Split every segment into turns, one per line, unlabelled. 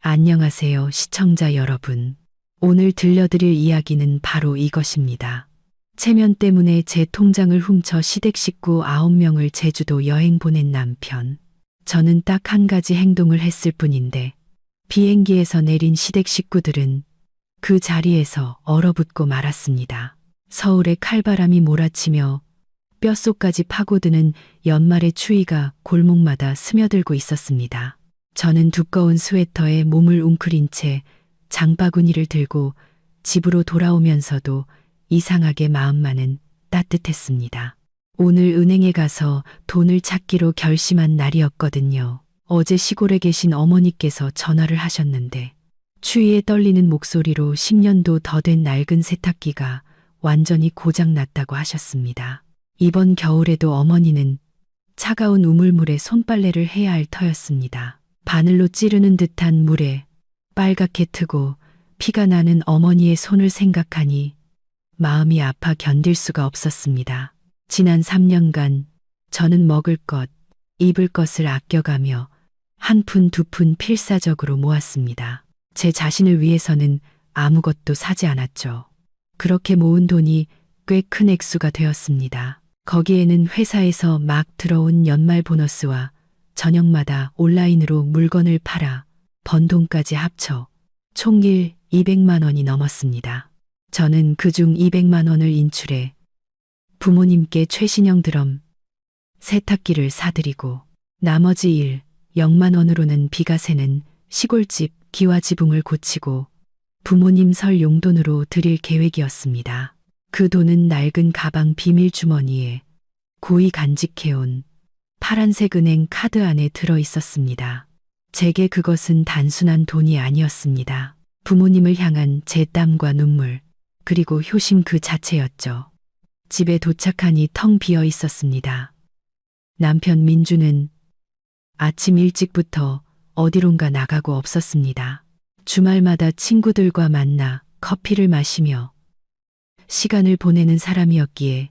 안녕하세요, 시청자 여러분. 오늘 들려드릴 이야기는 바로 이것입니다. 체면 때문에 제 통장을 훔쳐 시댁 식구 9명을 제주도 여행 보낸 남편. 저는 딱 한 가지 행동을 했을 뿐인데 비행기에서 내린 시댁 식구들은 그 자리에서 얼어붙고 말았습니다. 서울에 칼바람이 몰아치며 뼛속까지 파고드는 연말의 추위가 골목마다 스며들고 있었습니다. 저는 두꺼운 스웨터에 몸을 웅크린 채 장바구니를 들고 집으로 돌아오면서도 이상하게 마음만은 따뜻했습니다. 오늘 은행에 가서 돈을 찾기로 결심한 날이었거든요. 어제 시골에 계신 어머니께서 전화를 하셨는데 추위에 떨리는 목소리로 10년도 더 된 낡은 세탁기가 완전히 고장났다고 하셨습니다. 이번 겨울에도 어머니는 차가운 우물물에 손빨래를 해야 할 터였습니다. 바늘로 찌르는 듯한 물에 빨갛게 트고 피가 나는 어머니의 손을 생각하니 마음이 아파 견딜 수가 없었습니다. 지난 3년간 저는 먹을 것, 입을 것을 아껴가며 한 푼 두 푼 필사적으로 모았습니다. 제 자신을 위해서는 아무것도 사지 않았죠. 그렇게 모은 돈이 꽤 큰 액수가 되었습니다. 거기에는 회사에서 막 들어온 연말 보너스와 저녁마다 온라인으로 물건을 팔아 번 돈까지 합쳐 총일 200만 원이 넘었습니다. 저는 그중 200만 원을 인출해 부모님께 최신형 드럼, 세탁기를 사드리고 나머지 0만 원으로는 비가 새는 시골집 기와 지붕을 고치고 부모님 설 용돈으로 드릴 계획이었습니다. 그 돈은 낡은 가방 비밀 주머니에 고이 간직해온 파란색 은행 카드 안에 들어 있었습니다. 제게 그것은 단순한 돈이 아니었습니다. 부모님을 향한 제 땀과 눈물, 그리고 효심 그 자체였죠. 집에 도착하니 텅 비어 있었습니다. 남편 민주는 아침 일찍부터 어디론가 나가고 없었습니다. 주말마다 친구들과 만나 커피를 마시며 시간을 보내는 사람이었기에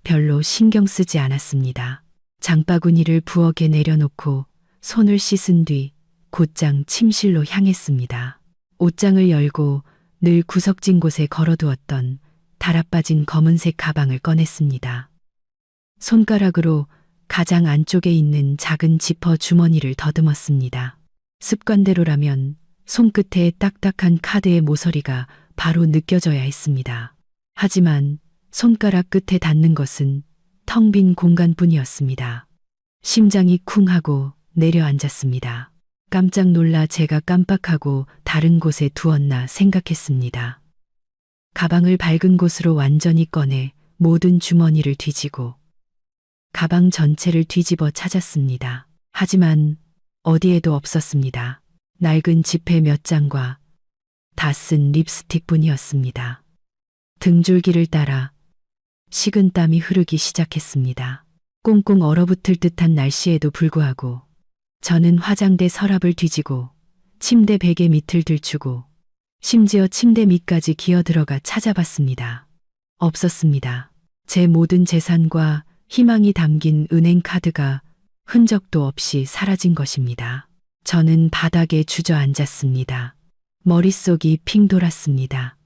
별로 신경 쓰지 않았습니다. 장바구니를 부엌에 내려놓고 손을 씻은 뒤 곧장 침실로 향했습니다. 옷장을 열고 늘 구석진 곳에 걸어두었던 달아빠진 검은색 가방을 꺼냈습니다. 손가락으로 가장 안쪽에 있는 작은 지퍼 주머니를 더듬었습니다. 습관대로라면 손끝에 딱딱한 카드의 모서리가 바로 느껴져야 했습니다. 하지만 손가락 끝에 닿는 것은 텅 빈 공간뿐이었습니다. 심장이 쿵 하고 내려앉았습니다. 깜짝 놀라 제가 깜빡하고 다른 곳에 두었나 생각했습니다. 가방을 밝은 곳으로 완전히 꺼내 모든 주머니를 뒤지고 가방 전체를 뒤집어 찾았습니다. 하지만 어디에도 없었습니다. 낡은 지폐 몇 장과 다 쓴 립스틱뿐이었습니다. 등줄기를 따라 식은 땀이 흐르기 시작했습니다. 꽁꽁 얼어붙을 듯한 날씨에도 불구하고 저는 화장대 서랍을 뒤지고 침대 베개 밑을 들추고 심지어 침대 밑까지 기어들어가 찾아봤습니다. 없었습니다. 제 모든 재산과 희망이 담긴 은행 카드가 흔적도 없이 사라진 것입니다. 저는 바닥에 주저앉았습니다. 머릿속이 핑 돌았습니다.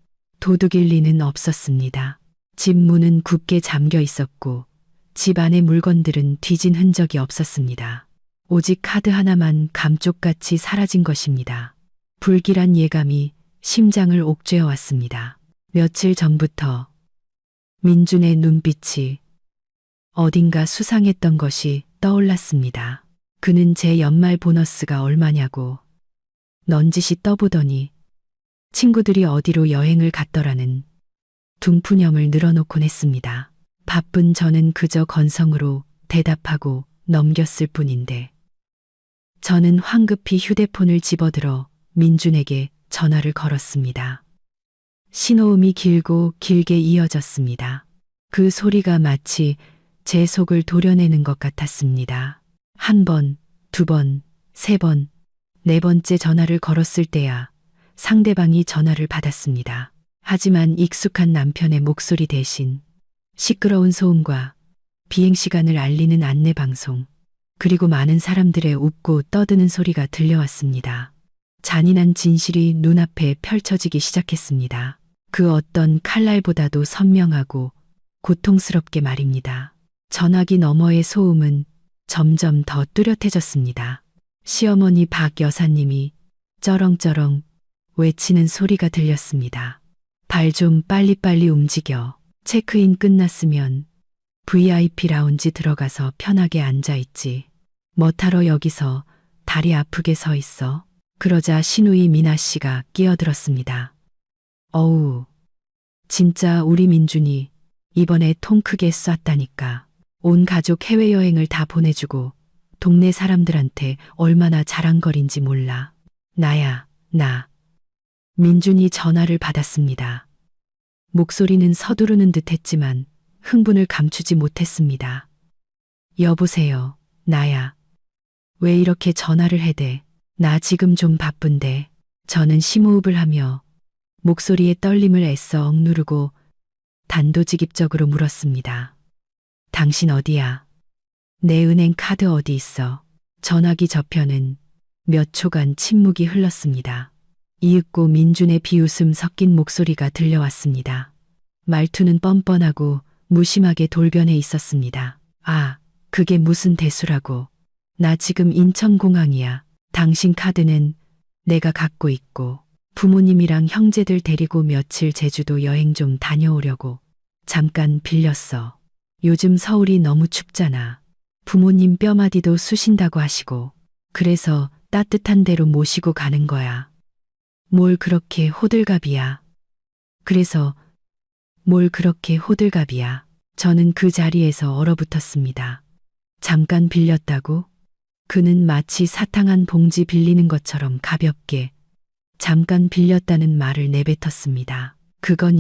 도둑일 리는 없었습니다. 집 문은 굳게 잠겨 있었고 집 안의 물건들은 뒤진 흔적이 없었습니다. 오직 카드 하나만 감쪽같이 사라진 것입니다. 불길한 예감이 심장을 옥죄어 왔습니다. 며칠 전부터 민준의 눈빛이 어딘가 수상했던 것이 떠올랐습니다. 그는 제 연말 보너스가 얼마냐고 넌지시 떠보더니 친구들이 어디로 여행을 갔더라는 둥푸념을 늘어놓곤 했습니다. 바쁜 저는 그저 건성으로 대답하고 넘겼을 뿐인데 저는 황급히 휴대폰을 집어들어 민준에게 전화를 걸었습니다. 신호음이 길고 길게 이어졌습니다. 그 소리가 마치 제 속을 도려내는 것 같았습니다. 한 번, 두 번, 세 번, 네 번째 전화를 걸었을 때야 상대방이 전화를 받았습니다. 하지만 익숙한 남편의 목소리 대신 시끄러운 소음과 비행시간을 알리는 안내방송, 그리고 많은 사람들의 웃고 떠드는 소리가 들려왔습니다. 잔인한 진실이 눈앞에 펼쳐지기 시작했습니다. 그 어떤 칼날보다도 선명하고 고통스럽게 말입니다. 전화기 너머의 소음은 점점 더 뚜렷해졌습니다. 시어머니 박 여사님이 쩌렁쩌렁 외치는 소리가 들렸습니다. 발 좀 빨리빨리 움직여. 체크인 끝났으면 VIP 라운지 들어가서 편하게 앉아있지. 뭐하러 여기서 다리 아프게 서 있어. 그러자 시누이 미나 씨가 끼어들었습니다. 어우, 진짜 우리 민준이 이번에 통 크게 쐈다니까. 온 가족 해외여행을 다 보내주고 동네 사람들한테 얼마나 자랑거린지 몰라. 나야, 나. 민준이 전화를 받았습니다. 목소리는 서두르는 듯 했지만 흥분을 감추지 못했습니다. 여보세요, 나야. 왜 이렇게 전화를 해대? 나 지금 좀 바쁜데. 저는 심호흡을 하며 목소리의 떨림을 애써 억누르고 단도직입적으로 물었습니다. 당신 어디야? 내 은행 카드 어디 있어? 전화기 저편은 몇 초간 침묵이 흘렀습니다. 이윽고 민준의 비웃음 섞인 목소리가 들려왔습니다. 말투는 뻔뻔하고 무심하게 돌변해 있었습니다. 아, 그게 무슨 대수라고. 나 지금 인천공항이야. 당신 카드는 내가 갖고 있고 부모님이랑 형제들 데리고 며칠 제주도 여행 좀 다녀오려고 잠깐 빌렸어. 요즘 서울이 너무 춥잖아. 부모님 뼈마디도 쑤신다고 하시고 그래서 따뜻한 데로 모시고 가는 거야. 뭘 그렇게 호들갑이야. 그래서 뭘 그렇게 호들갑이야. 저는 그 자리에서 얼어붙었습니다. 잠깐 빌렸다고? 그는 마치 사탕 한 봉지 빌리는 것처럼 가볍게 잠깐 빌렸다는 말을 내뱉었습니다. 그건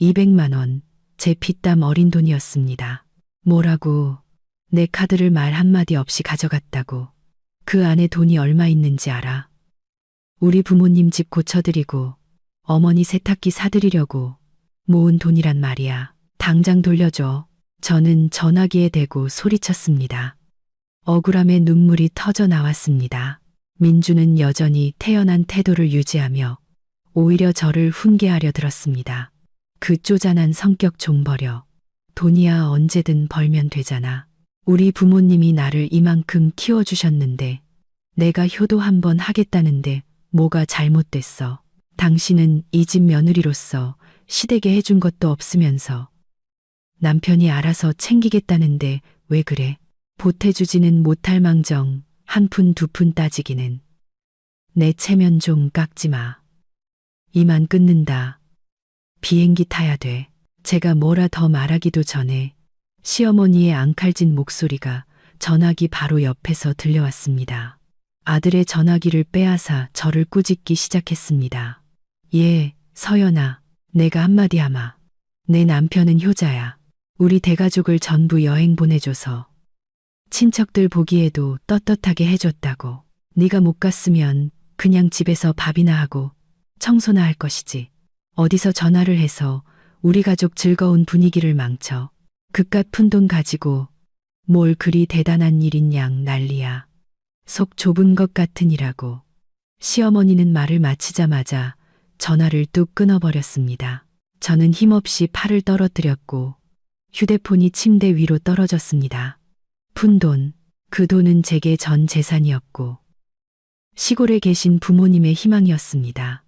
200만 원, 제 피땀 어린 돈이었습니다. 뭐라고? 내 카드를 말 한마디 없이 가져갔다고. 그 안에 돈이 얼마 있는지 알아? 우리 부모님 집 고쳐드리고 어머니 세탁기 사드리려고 모은 돈이란 말이야. 당장 돌려줘. 저는 전화기에 대고 소리쳤습니다. 억울함에 눈물이 터져 나왔습니다. 민주는 여전히 태연한 태도를 유지하며 오히려 저를 훈계하려 들었습니다. 그 쪼잔한 성격 좀 버려. 돈이야 언제든 벌면 되잖아. 우리 부모님이 나를 이만큼 키워주셨는데 내가 효도 한번 하겠다는데 뭐가 잘못됐어. 당신은 이 집 며느리로서 시댁에 해준 것도 없으면서 남편이 알아서 챙기겠다는데 왜 그래? 보태주지는 못할 망정 한 푼 두 푼 따지기는. 내 체면 좀 깎지 마. 이만 끊는다. 비행기 타야 돼. 제가 뭐라 더 말하기도 전에 시어머니의 앙칼진 목소리가 전화기 바로 옆에서 들려왔습니다. 아들의 전화기를 빼앗아 저를 꾸짖기 시작했습니다. 예, 서연아, 내가 한마디 하마. 내 남편은 효자야. 우리 대가족을 전부 여행 보내줘서 친척들 보기에도 떳떳하게 해줬다고. 네가 못 갔으면 그냥 집에서 밥이나 하고 청소나 할 것이지. 어디서 전화를 해서 우리 가족 즐거운 분위기를 망쳐. 그깟 푼돈 가지고 뭘 그리 대단한 일인 양 난리야. 속 좁은 것 같으니라고. 시어머니는 말을 마치자마자 전화를 뚝 끊어버렸습니다. 저는 힘없이 팔을 떨어뜨렸고 휴대폰이 침대 위로 떨어졌습니다. 푼돈, 그 돈은 제게 전 재산이었고 시골에 계신 부모님의 희망이었습니다.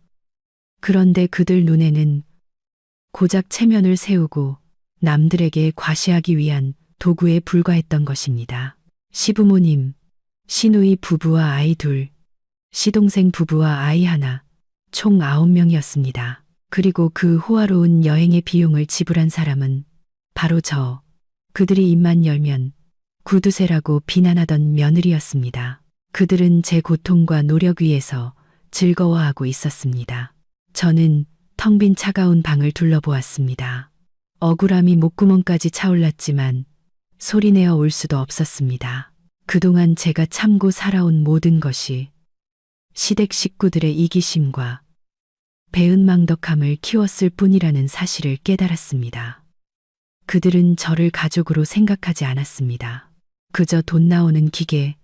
그런데 그들 눈에는 고작 체면을 세우고 남들에게 과시하기 위한 도구에 불과했던 것입니다. 시부모님, 시누이 부부와 아이 둘, 시동생 부부와 아이 하나, 총 9명이었습니다. 그리고 그 호화로운 여행의 비용을 지불한 사람은 바로 저, 그들이 입만 열면 구두쇠라고 비난하던 며느리였습니다. 그들은 제 고통과 노력 위에서 즐거워하고 있었습니다. 저는 텅 빈 차가운 방을 둘러보았습니다. 억울함이 목구멍까지 차올랐지만 소리내어 올 수도 없었습니다. 그동안 제가 참고 살아온 모든 것이 시댁 식구들의 이기심과 배은망덕함을 키웠을 뿐이라는 사실을 깨달았습니다. 그들은 저를 가족으로 생각하지 않았습니다. 그저 돈 나오는 기계,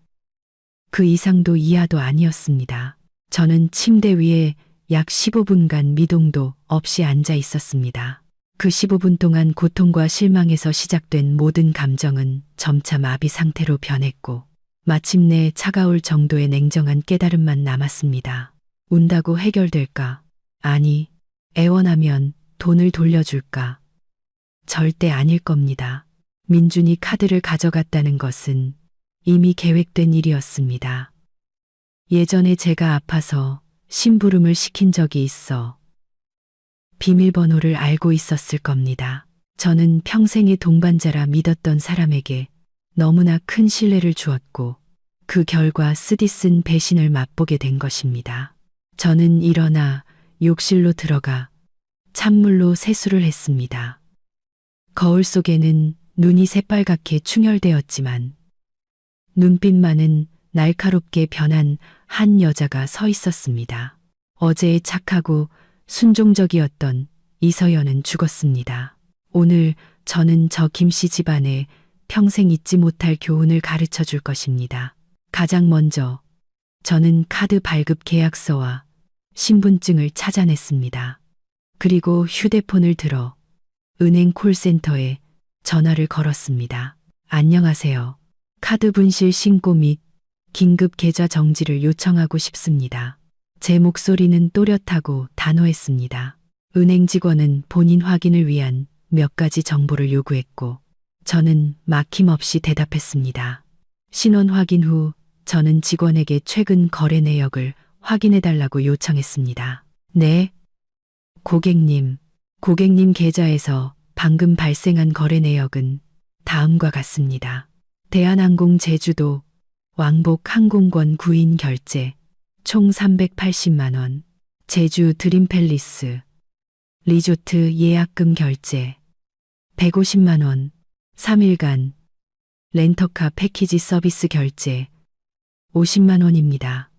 그 이상도 이하도 아니었습니다. 저는 침대 위에 약 15분간 미동도 없이 앉아 있었습니다. 그 15분 동안 고통과 실망에서 시작된 모든 감정은 점차 마비 상태로 변했고 마침내 차가울 정도의 냉정한 깨달음만 남았습니다. 운다고 해결될까? 아니, 애원하면 돈을 돌려줄까? 절대 아닐 겁니다. 민준이 카드를 가져갔다는 것은 이미 계획된 일이었습니다. 예전에 제가 아파서 심부름을 시킨 적이 있어 비밀번호를 알고 있었을 겁니다. 저는 평생의 동반자라 믿었던 사람에게 너무나 큰 신뢰를 주었고 그 결과 쓰디쓴 배신을 맛보게 된 것입니다. 저는 일어나 욕실로 들어가 찬물로 세수를 했습니다. 거울 속에는 눈이 새빨갛게 충혈되었지만 눈빛만은 날카롭게 변한 한 여자가 서 있었습니다. 어제의 착하고 순종적이었던 이서연은 죽었습니다. 오늘 저는 저 김씨 집안에 평생 잊지 못할 교훈을 가르쳐 줄 것입니다. 가장 먼저 저는 카드 발급 계약서와 신분증을 찾아냈습니다. 그리고 휴대폰을 들어 은행 콜센터에 전화를 걸었습니다. 안녕하세요. 카드 분실 신고 및 긴급 계좌 정지를 요청하고 싶습니다. 제 목소리는 또렷하고 단호했습니다. 은행 직원은 본인 확인을 위한 몇 가지 정보를 요구했고 저는 막힘없이 대답했습니다. 신원 확인 후 저는 직원에게 최근 거래 내역을 확인해달라고 요청했습니다. 네, 고객님 계좌에서 방금 발생한 거래 내역은 다음과 같습니다. 대한항공 제주도 왕복 항공권 9인 결제 총 380만 원, 제주 드림팰리스 리조트 예약금 결제 150만 원, 3일간 렌터카 패키지 서비스 결제 50만 원입니다.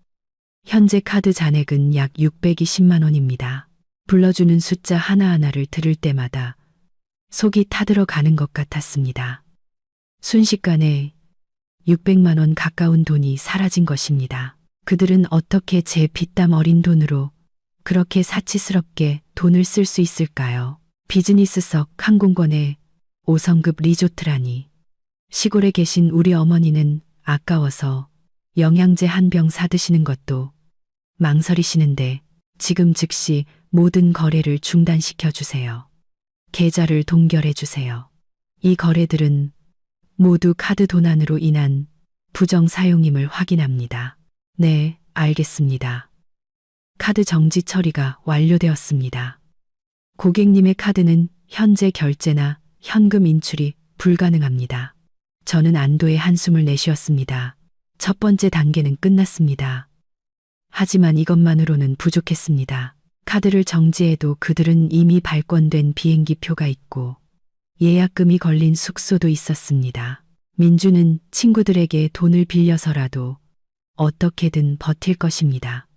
현재 카드 잔액은 약 620만 원입니다. 불러주는 숫자 하나하나를 들을 때마다 속이 타들어가는 것 같았습니다. 순식간에 600만 원 가까운 돈이 사라진 것입니다. 그들은 어떻게 제 핏땀 어린 돈으로 그렇게 사치스럽게 돈을 쓸 수 있을까요? 비즈니스석 항공권에 5성급 리조트라니. 시골에 계신 우리 어머니는 아까워서 영양제 한 병 사드시는 것도 망설이시는데 지금 즉시 모든 거래를 중단시켜 주세요. 계좌를 동결해 주세요. 이 거래들은 모두 카드 도난으로 인한 부정 사용임을 확인합니다. 네, 알겠습니다. 카드 정지 처리가 완료되었습니다. 고객님의 카드는 현재 결제나 현금 인출이 불가능합니다. 저는 안도의 한숨을 내쉬었습니다. 첫 번째 단계는 끝났습니다. 하지만 이것만으로는 부족했습니다. 카드를 정지해도 그들은 이미 발권된 비행기 표가 있고 예약금이 걸린 숙소도 있었습니다. 민주는 친구들에게 돈을 빌려서라도 어떻게든 버틸 것입니다.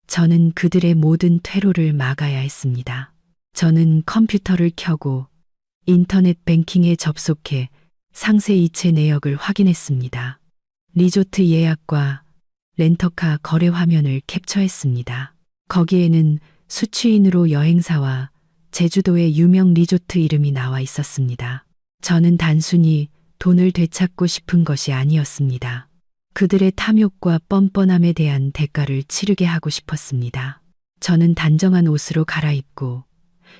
저는 그들의 모든 퇴로를 막아야 했습니다. 저는 컴퓨터를 켜고 인터넷 뱅킹에 접속해 상세 이체 내역을 확인했습니다. 리조트 예약과 렌터카 거래 화면을 캡처했습니다. 거기에는 수취인으로 여행사와 제주도의 유명 리조트 이름이 나와 있었습니다. 저는 단순히 돈을 되찾고 싶은 것이 아니었습니다. 그들의 탐욕과 뻔뻔함에 대한 대가를 치르게 하고 싶었습니다. 저는 단정한 옷으로 갈아입고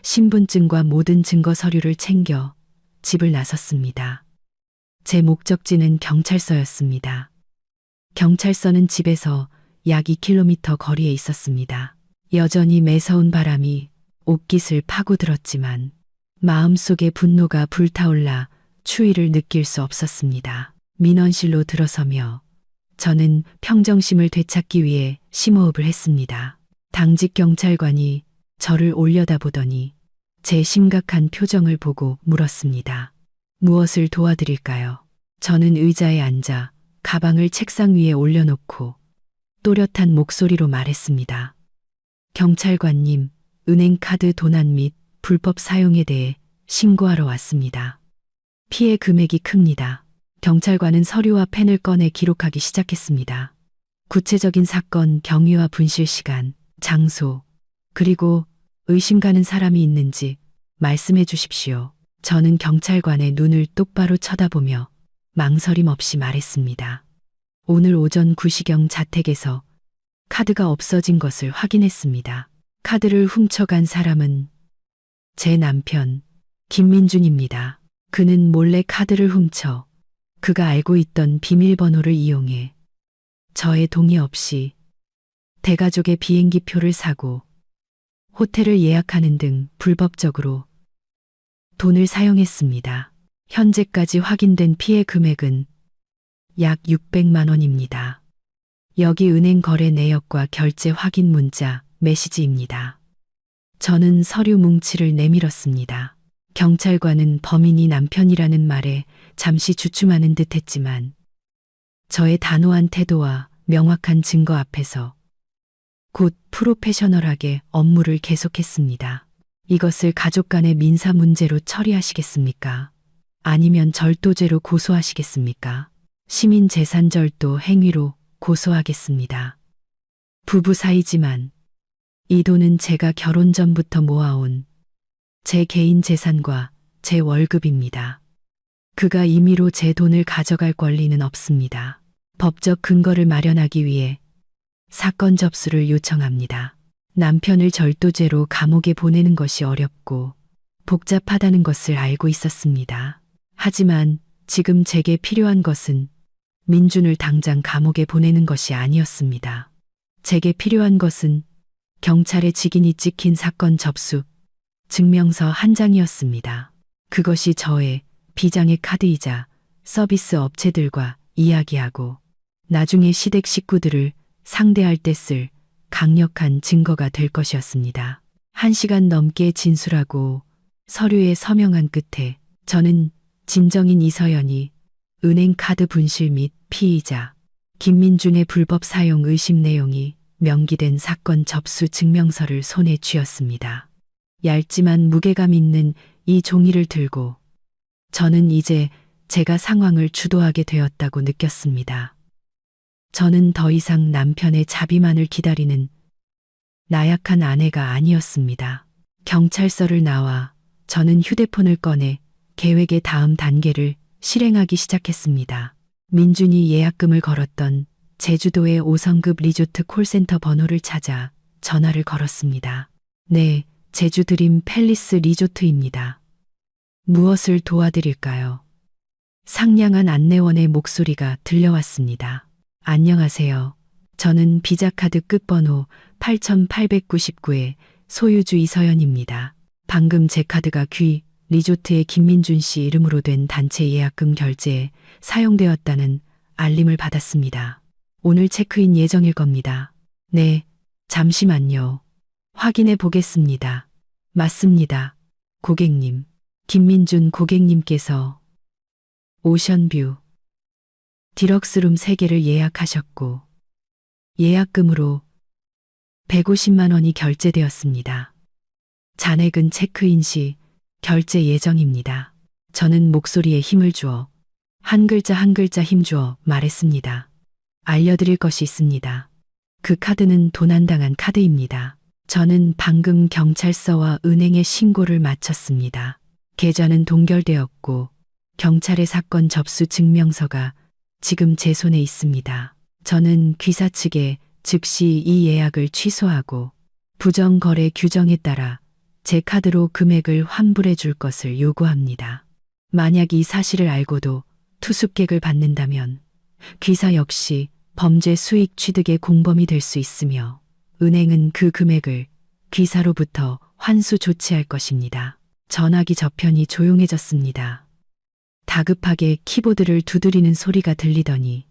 신분증과 모든 증거 서류를 챙겨 집을 나섰습니다. 제 목적지는 경찰서였습니다. 경찰서는 집에서 약 2km 거리에 있었습니다. 여전히 매서운 바람이 옷깃을 파고들었지만 마음속에 분노가 불타올라 추위를 느낄 수 없었습니다. 민원실로 들어서며 저는 평정심을 되찾기 위해 심호흡을 했습니다. 당직 경찰관이 저를 올려다보더니 제 심각한 표정을 보고 물었습니다. 무엇을 도와드릴까요? 저는 의자에 앉아 가방을 책상 위에 올려놓고 또렷한 목소리로 말했습니다. 경찰관님, 은행카드 도난 및 불법 사용에 대해 신고하러 왔습니다. 피해 금액이 큽니다. 경찰관은 서류와 펜을 꺼내 기록하기 시작했습니다. 구체적인 사건, 경위와 분실 시간, 장소, 그리고 의심 가는 사람이 있는지 말씀해 주십시오. 저는 경찰관의 눈을 똑바로 쳐다보며 망설임 없이 말했습니다. 오늘 오전 9시경 자택에서 카드가 없어진 것을 확인했습니다. 카드를 훔쳐간 사람은 제 남편 김민준입니다. 그는 몰래 카드를 훔쳐 그가 알고 있던 비밀번호를 이용해 저의 동의 없이 대가족의 비행기표를 사고 호텔을 예약하는 등 불법적으로 돈을 사용했습니다. 현재까지 확인된 피해 금액은 약 600만 원입니다. 여기 은행 거래 내역과 결제 확인 문자, 메시지입니다. 저는 서류 뭉치를 내밀었습니다. 경찰관은 범인이 남편이라는 말에 잠시 주춤하는 듯 했지만 저의 단호한 태도와 명확한 증거 앞에서 곧 프로페셔널하게 업무를 계속했습니다. 이것을 가족 간의 민사 문제로 처리하시겠습니까? 아니면 절도죄로 고소하시겠습니까? 시민재산절도 행위로 고소하겠습니다. 부부 사이지만 이 돈은 제가 결혼 전부터 모아온 제 개인 재산과 제 월급입니다. 그가 임의로 제 돈을 가져갈 권리는 없습니다. 법적 근거를 마련하기 위해 사건 접수를 요청합니다. 남편을 절도죄로 감옥에 보내는 것이 어렵고 복잡하다는 것을 알고 있었습니다. 하지만 지금 제게 필요한 것은 민준을 당장 감옥에 보내는 것이 아니었습니다. 제게 필요한 것은 경찰의 직인이 찍힌 사건 접수 증명서 한 장이었습니다. 그것이 저의 비장의 카드이자 서비스 업체들과 이야기하고 나중에 시댁 식구들을 상대할 때 쓸 강력한 증거가 될 것이었습니다. 1시간 넘게 진술하고 서류에 서명한 끝에 저는 진정인 이서연이 은행 카드 분실 및 피의자 김민준의 불법 사용 의심 내용이 명기된 사건 접수 증명서를 손에 쥐었습니다. 얇지만 무게감 있는 이 종이를 들고 저는 이제 제가 상황을 주도하게 되었다고 느꼈습니다. 저는 더 이상 남편의 자비만을 기다리는 나약한 아내가 아니었습니다. 경찰서를 나와 저는 휴대폰을 꺼내 계획의 다음 단계를 실행하기 시작했습니다. 민준이 예약금을 걸었던 제주도의 5성급 리조트 콜센터 번호를 찾아 전화를 걸었습니다. 네, 제주 드림 팰리스 리조트입니다. 무엇을 도와드릴까요? 상냥한 안내원의 목소리가 들려왔습니다. 안녕하세요. 저는 비자카드 끝번호 8899의 소유주 이서연입니다. 방금 제 카드가 리조트의 김민준 씨 이름으로 된 단체 예약금 결제에 사용되었다는 알림을 받았습니다. 오늘 체크인 예정일 겁니다. 네, 잠시만요. 확인해 보겠습니다. 맞습니다. 고객님. 김민준 고객님께서 오션뷰 디럭스룸 3개를 예약하셨고 예약금으로 150만 원이 결제되었습니다. 잔액은 체크인 시 결제 예정입니다. 저는 목소리에 힘을 주어 한 글자 한 글자 힘주어 말했습니다. 알려드릴 것이 있습니다. 그 카드는 도난당한 카드입니다. 저는 방금 경찰서와 은행에 신고를 마쳤습니다. 계좌는 동결되었고 경찰의 사건 접수 증명서가 지금 제 손에 있습니다. 저는 귀사 측에 즉시 이 예약을 취소하고 부정거래 규정에 따라 제 카드로 금액을 환불해 줄 것을 요구합니다. 만약 이 사실을 알고도 투숙객을 받는다면 귀사 역시 범죄 수익 취득의 공범이 될 수 있으며 은행은 그 금액을 귀사로부터 환수 조치할 것입니다. 전화기 저편이 조용해졌습니다. 다급하게 키보드를 두드리는 소리가 들리더니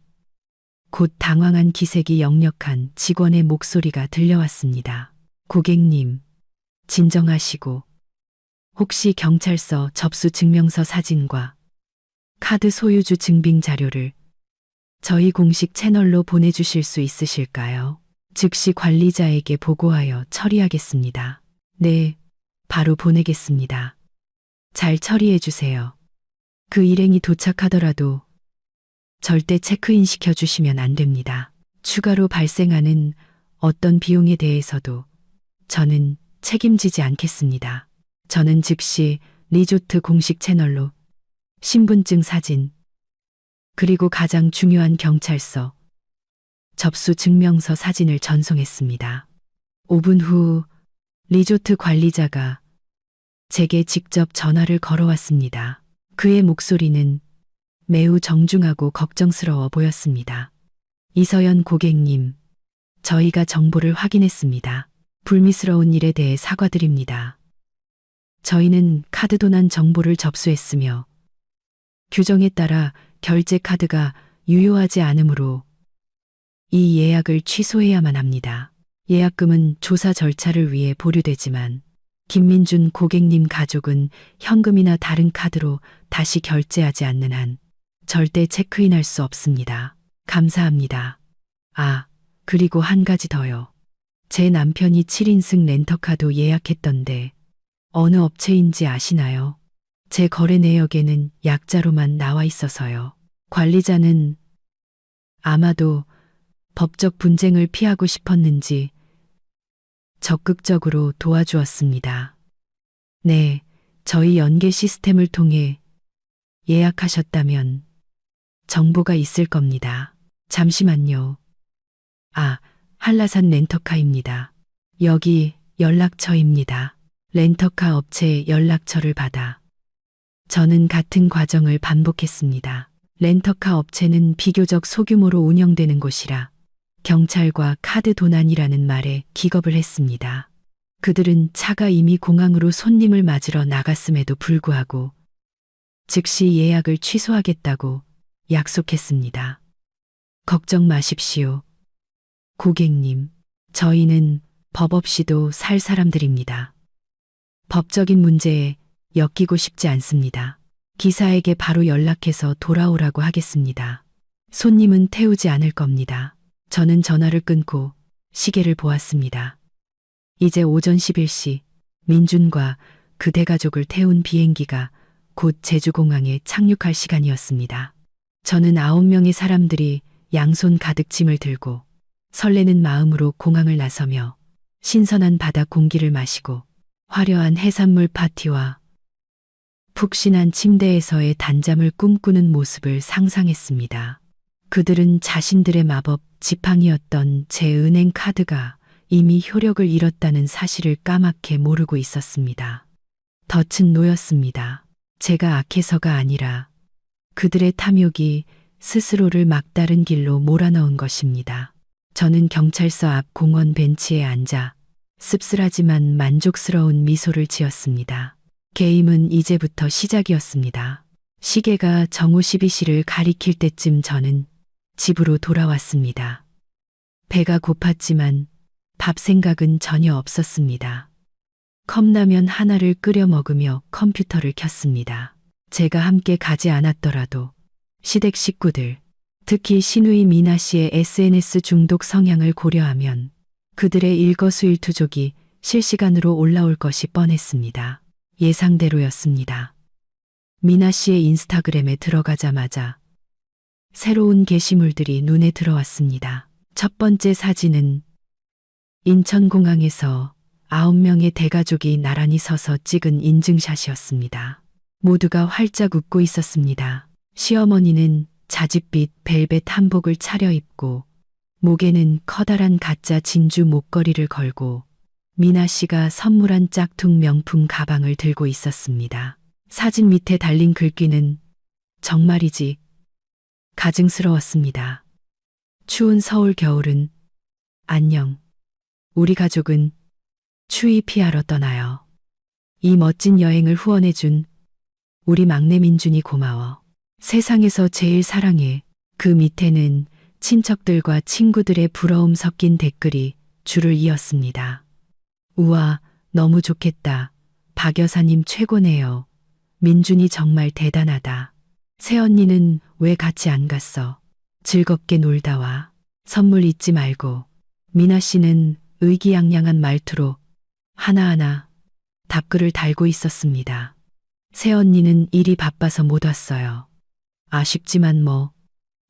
곧 당황한 기색이 역력한 직원의 목소리가 들려왔습니다. 고객님, 진정하시고 혹시 경찰서 접수 증명서 사진과 카드 소유주 증빙 자료를 저희 공식 채널로 보내주실 수 있으실까요? 즉시 관리자에게 보고하여 처리하겠습니다. 네, 바로 보내겠습니다. 잘 처리해 주세요. 그 일행이 도착하더라도 절대 체크인 시켜주시면 안 됩니다. 추가로 발생하는 어떤 비용에 대해서도 저는 책임지지 않겠습니다. 저는 즉시 리조트 공식 채널로 신분증 사진, 그리고 가장 중요한 경찰서, 접수 증명서 사진을 전송했습니다. 5분 후 리조트 관리자가 제게 직접 전화를 걸어왔습니다. 그의 목소리는 매우 정중하고 걱정스러워 보였습니다. 이서연 고객님, 저희가 정보를 확인했습니다. 불미스러운 일에 대해 사과드립니다. 저희는 카드 도난 정보를 접수했으며 규정에 따라 결제 카드가 유효하지 않으므로 이 예약을 취소해야만 합니다. 예약금은 조사 절차를 위해 보류되지만 김민준 고객님 가족은 현금이나 다른 카드로 다시 결제하지 않는 한 절대 체크인할 수 없습니다. 감사합니다. 아, 그리고 한 가지 더요. 제 남편이 7인승 렌터카도 예약했던데 어느 업체인지 아시나요? 제 거래 내역에는 약자로만 나와 있어서요. 관리자는 아마도 법적 분쟁을 피하고 싶었는지 적극적으로 도와주었습니다. 네, 저희 연계 시스템을 통해 예약하셨다면 정보가 있을 겁니다. 잠시만요. 아, 한라산 렌터카입니다. 여기 연락처입니다. 렌터카 업체의 연락처를 받아 저는 같은 과정을 반복했습니다. 렌터카 업체는 비교적 소규모로 운영되는 곳이라 경찰과 카드 도난이라는 말에 기겁을 했습니다. 그들은 차가 이미 공항으로 손님을 맞으러 나갔음에도 불구하고 즉시 예약을 취소하겠다고 약속했습니다. 걱정 마십시오. 고객님, 저희는 법 없이도 살 사람들입니다. 법적인 문제에 엮이고 싶지 않습니다. 기사에게 바로 연락해서 돌아오라고 하겠습니다. 손님은 태우지 않을 겁니다. 저는 전화를 끊고 시계를 보았습니다. 이제 오전 11시 민준과 그 대가족을 태운 비행기가 곧 제주공항에 착륙할 시간이었습니다. 저는 9명의 사람들이 양손 가득 짐을 들고 설레는 마음으로 공항을 나서며 신선한 바다 공기를 마시고 화려한 해산물 파티와 푹신한 침대에서의 단잠을 꿈꾸는 모습을 상상했습니다. 그들은 자신들의 마법 지팡이였던 제 은행 카드가 이미 효력을 잃었다는 사실을 까맣게 모르고 있었습니다. 덫은 놓였습니다. 제가 악해서가 아니라 그들의 탐욕이 스스로를 막다른 길로 몰아넣은 것입니다. 저는 경찰서 앞 공원 벤치에 앉아 씁쓸하지만 만족스러운 미소를 지었습니다. 게임은 이제부터 시작이었습니다. 시계가 정오 12시를 가리킬 때쯤 저는 집으로 돌아왔습니다. 배가 고팠지만 밥 생각은 전혀 없었습니다. 컵라면 하나를 끓여 먹으며 컴퓨터를 켰습니다. 제가 함께 가지 않았더라도 시댁 식구들, 특히 시누이 미나 씨의 SNS 중독 성향을 고려하면 그들의 일거수일투족이 실시간으로 올라올 것이 뻔했습니다. 예상대로였습니다. 미나 씨의 인스타그램에 들어가자마자 새로운 게시물들이 눈에 들어왔습니다. 첫 번째 사진은 인천공항에서 9명의 대가족이 나란히 서서 찍은 인증샷이었습니다. 모두가 활짝 웃고 있었습니다. 시어머니는 자짓빛 벨벳 한복을 차려입고 목에는 커다란 가짜 진주 목걸이를 걸고 미나 씨가 선물한 짝퉁 명품 가방을 들고 있었습니다. 사진 밑에 달린 글귀는 정말이지 가증스러웠습니다. 추운 서울 겨울은 안녕. 우리 가족은 추위 피하러 떠나요. 이 멋진 여행을 후원해준 우리 막내 민준이 고마워. 세상에서 제일 사랑해. 그 밑에는 친척들과 친구들의 부러움 섞인 댓글이 줄을 이었습니다. 우와, 너무 좋겠다. 박 여사님 최고네요. 민준이 정말 대단하다. 새언니는 왜 같이 안 갔어? 즐겁게 놀다 와. 선물 잊지 말고. 미나 씨는 의기양양한 말투로 하나하나 답글을 달고 있었습니다. 새언니는 일이 바빠서 못 왔어요. 아쉽지만 뭐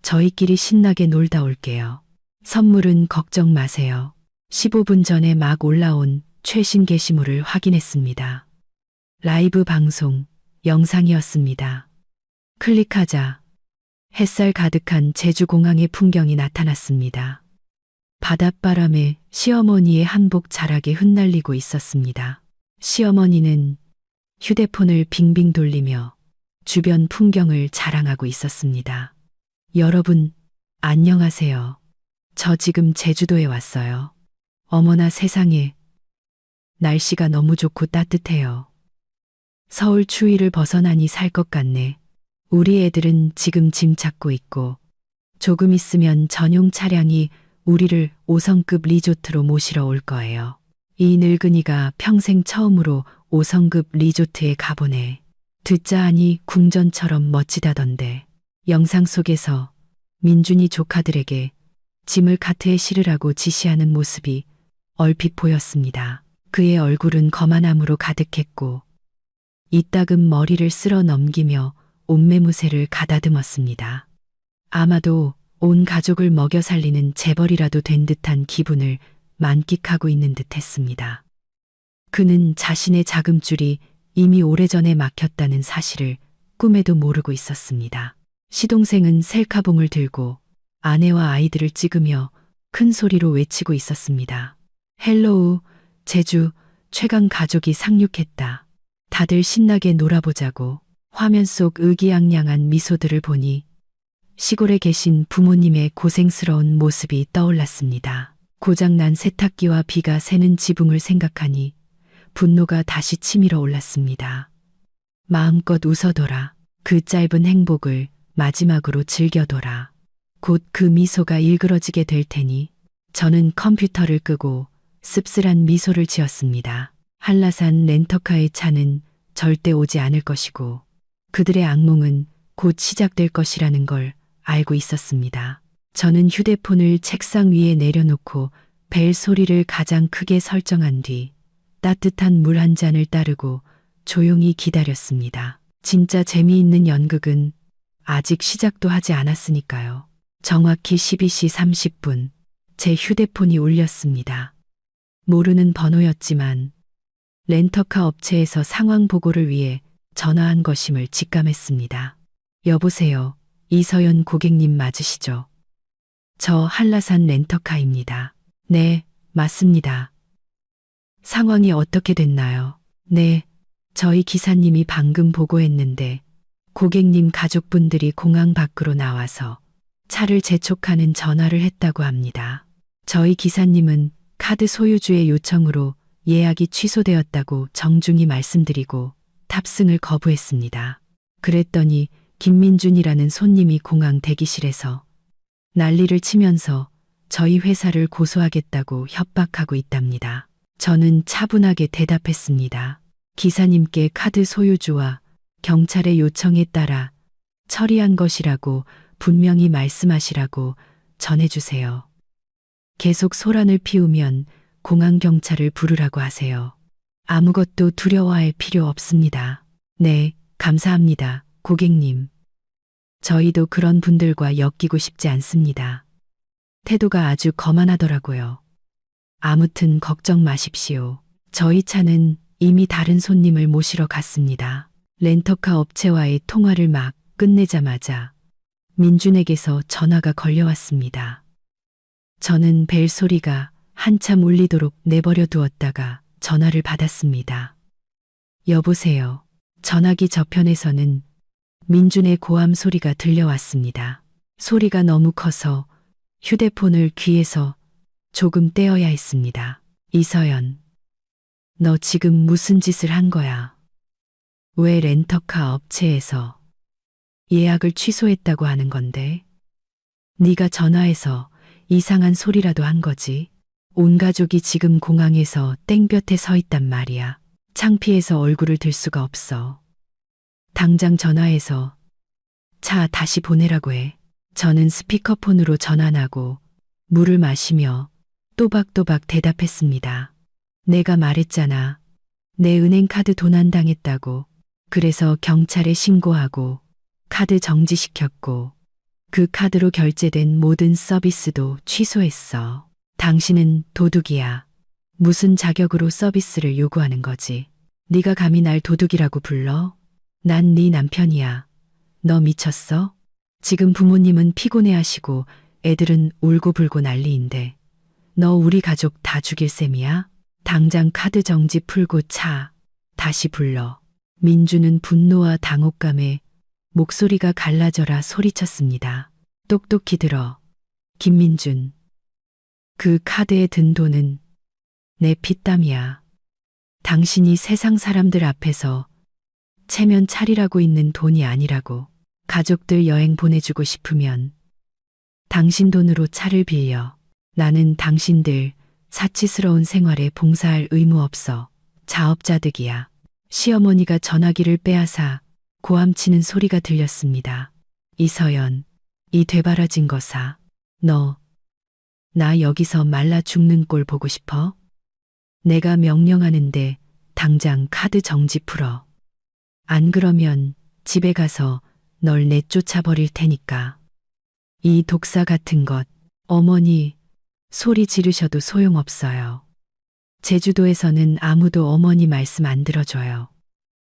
저희끼리 신나게 놀다 올게요. 선물은 걱정 마세요. 15분 전에 막 올라온 최신 게시물을 확인했습니다. 라이브 방송, 영상이었습니다. 클릭하자 햇살 가득한 제주공항의 풍경이 나타났습니다. 바닷바람에 시어머니의 한복 자락에 흩날리고 있었습니다. 시어머니는 휴대폰을 빙빙 돌리며 주변 풍경을 자랑하고 있었습니다. 여러분, 안녕하세요. 저 지금 제주도에 왔어요. 어머나 세상에. 날씨가 너무 좋고 따뜻해요. 서울 추위를 벗어나니 살 것 같네. 우리 애들은 지금 짐 찾고 있고 조금 있으면 전용 차량이 우리를 5성급 리조트로 모시러 올 거예요. 이 늙은이가 평생 처음으로 5성급 리조트에 가보네. 듣자 하니 궁전처럼 멋지다던데. 영상 속에서 민준이 조카들에게 짐을 카트에 실으라고 지시하는 모습이 얼핏 보였습니다. 그의 얼굴은 거만함으로 가득했고 이따금 머리를 쓸어 넘기며 옷매무새를 가다듬었습니다. 아마도 온 가족을 먹여 살리는 재벌이라도 된 듯한 기분을 만끽하고 있는 듯 했습니다. 그는 자신의 자금줄이 이미 오래전에 막혔다는 사실을 꿈에도 모르고 있었습니다. 시동생은 셀카봉을 들고 아내와 아이들을 찍으며 큰 소리로 외치고 있었습니다. 헬로우, 제주, 최강 가족이 상륙했다. 다들 신나게 놀아보자고. 화면 속 의기양양한 미소들을 보니 시골에 계신 부모님의 고생스러운 모습이 떠올랐습니다. 고장난 세탁기와 비가 새는 지붕을 생각하니 분노가 다시 치밀어 올랐습니다. 마음껏 웃어둬라. 그 짧은 행복을 마지막으로 즐겨둬라. 곧 그 미소가 일그러지게 될 테니. 저는 컴퓨터를 끄고 씁쓸한 미소를 지었습니다. 한라산 렌터카의 차는 절대 오지 않을 것이고 그들의 악몽은 곧 시작될 것이라는 걸 알고 있었습니다. 저는 휴대폰을 책상 위에 내려놓고 벨 소리를 가장 크게 설정한 뒤 따뜻한 물 한 잔을 따르고 조용히 기다렸습니다. 진짜 재미있는 연극은 아직 시작도 하지 않았으니까요. 정확히 12시 30분 제 휴대폰이 울렸습니다. 모르는 번호였지만 렌터카 업체에서 상황 보고를 위해 전화한 것임을 직감했습니다. 여보세요. 이서연 고객님 맞으시죠? 저 한라산 렌터카입니다. 네, 맞습니다. 상황이 어떻게 됐나요? 네, 저희 기사님이 방금 보고했는데 고객님 가족분들이 공항 밖으로 나와서 차를 재촉하는 전화를 했다고 합니다. 저희 기사님은 카드 소유주의 요청으로 예약이 취소되었다고 정중히 말씀드리고 탑승을 거부했습니다. 그랬더니 김민준이라는 손님이 공항 대기실에서 난리를 치면서 저희 회사를 고소하겠다고 협박하고 있답니다. 저는 차분하게 대답했습니다. 기사님께 카드 소유주와 경찰의 요청에 따라 처리한 것이라고 분명히 말씀하시라고 전해주세요. 계속 소란을 피우면 공항 경찰을 부르라고 하세요. 아무것도 두려워할 필요 없습니다. 네, 감사합니다, 고객님. 저희도 그런 분들과 엮이고 싶지 않습니다. 태도가 아주 거만하더라고요. 아무튼 걱정 마십시오. 저희 차는 이미 다른 손님을 모시러 갔습니다. 렌터카 업체와의 통화를 막 끝내자마자 민준에게서 전화가 걸려왔습니다. 저는 벨 소리가 한참 울리도록 내버려 두었다가 전화를 받았습니다. 여보세요. 전화기 저편에서는 민준의 고함 소리가 들려왔습니다. 소리가 너무 커서 휴대폰을 귀에서 조금 떼어야 했습니다. 이서연, 너 지금 무슨 짓을 한 거야? 왜 렌터카 업체에서 예약을 취소했다고 하는 건데? 네가 전화해서 이상한 소리라도 한 거지? 온 가족이 지금 공항에서 땡볕에 서 있단 말이야. 창피해서 얼굴을 들 수가 없어. 당장 전화해서 차 다시 보내라고 해. 저는 스피커폰으로 전화나고 물을 마시며 또박또박 대답했습니다. 내가 말했잖아. 내 은행카드 도난당했다고. 그래서 경찰에 신고하고 카드 정지시켰고 그 카드로 결제된 모든 서비스도 취소했어. 당신은 도둑이야. 무슨 자격으로 서비스를 요구하는 거지? 네가 감히 날 도둑이라고 불러? 난 네 남편이야. 너 미쳤어? 지금 부모님은 피곤해하시고 애들은 울고불고 난리인데 너 우리 가족 다 죽일 셈이야? 당장 카드 정지 풀고 차. 다시 불러. 민주는 분노와 당혹감에 목소리가 갈라져라 소리쳤습니다. 똑똑히 들어. 김민준. 그 카드에 든 돈은 내 피땀이야. 당신이 세상 사람들 앞에서 체면 차리라고 있는 돈이 아니라고. 가족들 여행 보내주고 싶으면 당신 돈으로 차를 빌려. 나는 당신들 사치스러운 생활에 봉사할 의무 없어. 자업자득이야. 시어머니가 전화기를 빼앗아 고함치는 소리가 들렸습니다. 이서연, 이 되바라진 거사. 너, 나 여기서 말라 죽는 꼴 보고 싶어? 내가 명령하는데 당장 카드 정지 풀어. 안 그러면 집에 가서 널 내쫓아 버릴 테니까. 이 독사 같은 것, 어머니, 소리 지르셔도 소용없어요. 제주도에서는 아무도 어머니 말씀 안 들어줘요.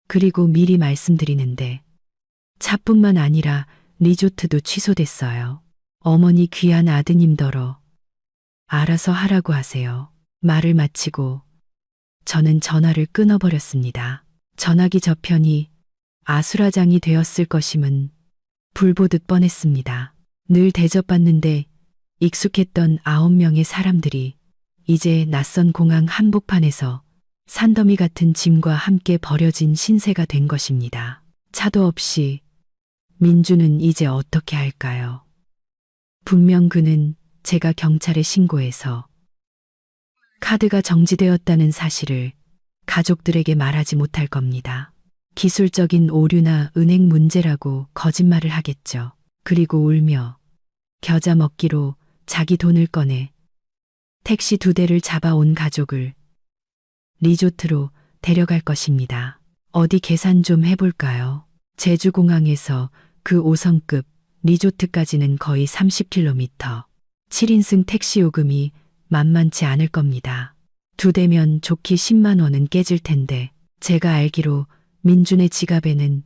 그리고 미리 말씀드리는데 차뿐만 아니라 리조트도 취소됐어요. 어머니 귀한 아드님더러 알아서 하라고 하세요. 말을 마치고 저는 전화를 끊어버렸습니다. 전화기 저편이 아수라장이 되었을 것임은 불보듯 뻔했습니다. 늘 대접받는데 익숙했던 9명의 사람들이 이제 낯선 공항 한복판에서 산더미 같은 짐과 함께 버려진 신세가 된 것입니다. 차도 없이 민주는 이제 어떻게 할까요? 분명 그는 제가 경찰에 신고해서 카드가 정지되었다는 사실을 가족들에게 말하지 못할 겁니다. 기술적인 오류나 은행 문제라고 거짓말을 하겠죠. 그리고 울며 겨자 먹기로 자기 돈을 꺼내 택시 2대를 잡아온 가족을 리조트로 데려갈 것입니다. 어디 계산 좀 해볼까요? 제주공항에서 그 5성급 리조트까지는 거의 30km. 7인승 택시 요금이 만만치 않을 겁니다. 2대면 좋게 10만 원은 깨질 텐데 제가 알기로 민준의 지갑에는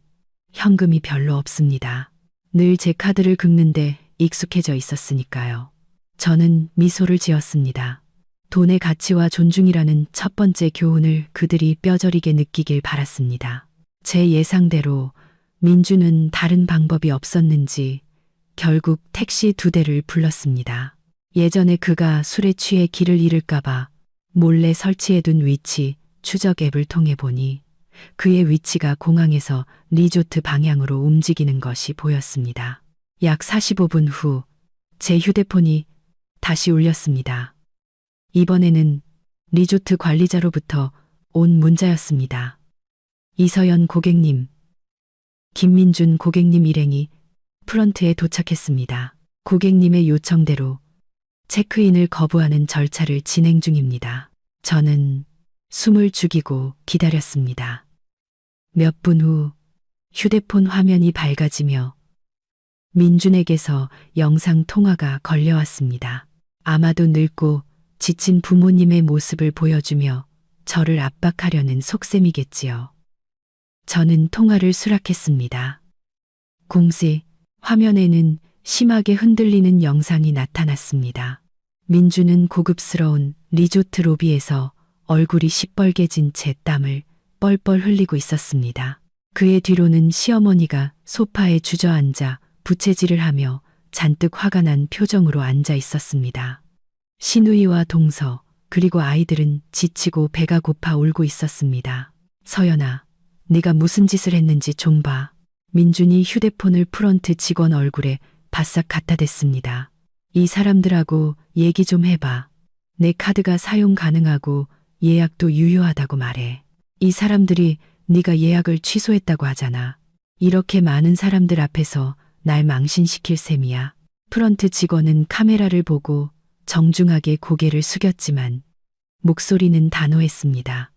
현금이 별로 없습니다. 늘 제 카드를 긁는데 익숙해져 있었으니까요. 저는 미소를 지었습니다. 돈의 가치와 존중이라는 첫 번째 교훈을 그들이 뼈저리게 느끼길 바랐습니다. 제 예상대로 민주는 다른 방법이 없었는지 결국 택시 2대를 불렀습니다. 예전에 그가 술에 취해 길을 잃을까봐 몰래 설치해둔 위치 추적 앱을 통해 보니 그의 위치가 공항에서 리조트 방향으로 움직이는 것이 보였습니다. 약 45분 후 제 휴대폰이 다시 울렸습니다. 이번에는 리조트 관리자로부터 온 문자였습니다. 이서연 고객님, 김민준 고객님 일행이 프런트에 도착했습니다. 고객님의 요청대로 체크인을 거부하는 절차를 진행 중입니다. 저는 숨을 죽이고 기다렸습니다. 몇 분 후 휴대폰 화면이 밝아지며 민준에게서 영상 통화가 걸려왔습니다. 아마도 늙고 지친 부모님의 모습을 보여주며 저를 압박하려는 속셈이겠지요. 저는 통화를 수락했습니다. 공세, 화면에는 심하게 흔들리는 영상이 나타났습니다. 민주는 고급스러운 리조트 로비에서 얼굴이 시뻘개진 채 땀을 뻘뻘 흘리고 있었습니다. 그의 뒤로는 시어머니가 소파에 주저앉아 부채질을 하며 잔뜩 화가 난 표정으로 앉아 있었습니다. 시누이와 동서 그리고 아이들은 지치고 배가 고파 울고 있었습니다. 서연아, 네가 무슨 짓을 했는지 좀 봐. 민준이 휴대폰을 프런트 직원 얼굴에 바싹 갖다 댔습니다. 이 사람들하고 얘기 좀 해봐. 내 카드가 사용 가능하고 예약도 유효하다고 말해. 이 사람들이 네가 예약을 취소했다고 하잖아. 이렇게 많은 사람들 앞에서 날 망신시킬 셈이야. 프런트 직원은 카메라를 보고 정중하게 고개를 숙였지만 목소리는 단호했습니다.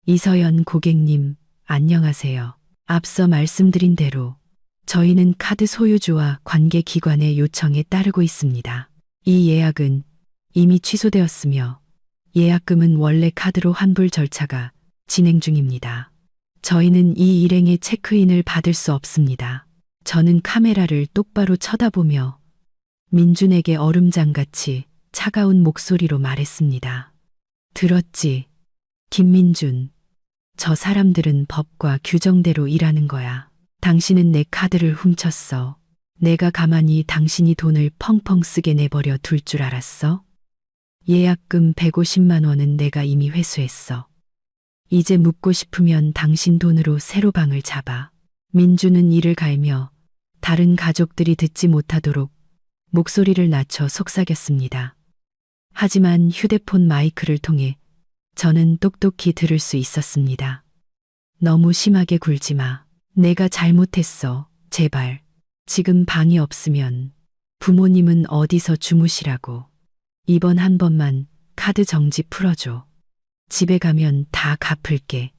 이서연 고객님, 안녕하세요. 앞서 말씀드린 대로 저희는 카드 소유주와 관계기관의 요청에 따르고 있습니다. 이 예약은 이미 취소되었으며 예약금은 원래 카드로 환불 절차가 진행 중입니다. 저희는 이 일행의 체크인을 받을 수 없습니다. 저는 카메라를 똑바로 쳐다보며 민준에게 얼음장같이 차가운 목소리로 말했습니다. 들었지? 김민준. 저 사람들은 법과 규정대로 일하는 거야. 당신은 내 카드를 훔쳤어. 내가 가만히 당신이 돈을 펑펑 쓰게 내버려 둘 줄 알았어? 예약금 150만 원은 내가 이미 회수했어. 이제 묻고 싶으면 당신 돈으로 새로 방을 잡아. 민주는 이를 갈며 다른 가족들이 듣지 못하도록 목소리를 낮춰 속삭였습니다. 하지만 휴대폰 마이크를 통해 저는 똑똑히 들을 수 있었습니다. 너무 심하게 굴지 마. 내가 잘못했어. 제발. 지금 방이 없으면 부모님은 어디서 주무시라고. 이번 한 번만 카드 정지 풀어줘. 집에 가면 다 갚을게.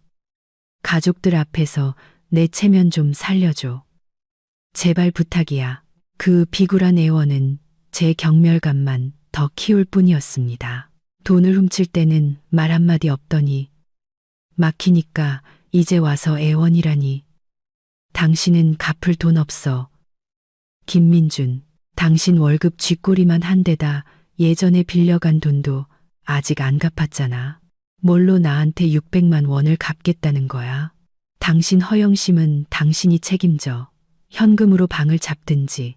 가족들 앞에서 내 체면 좀 살려줘. 제발 부탁이야. 그 비굴한 애원은 제 경멸감만 더 키울 뿐이었습니다. 돈을 훔칠 때는 말 한마디 없더니 막히니까 이제 와서 애원이라니. 당신은 갚을 돈 없어. 김민준, 당신 월급 쥐꼬리만 한 데다 예전에 빌려간 돈도 아직 안 갚았잖아. 뭘로 나한테 600만 원을 갚겠다는 거야. 당신 허영심은 당신이 책임져. 현금으로 방을 잡든지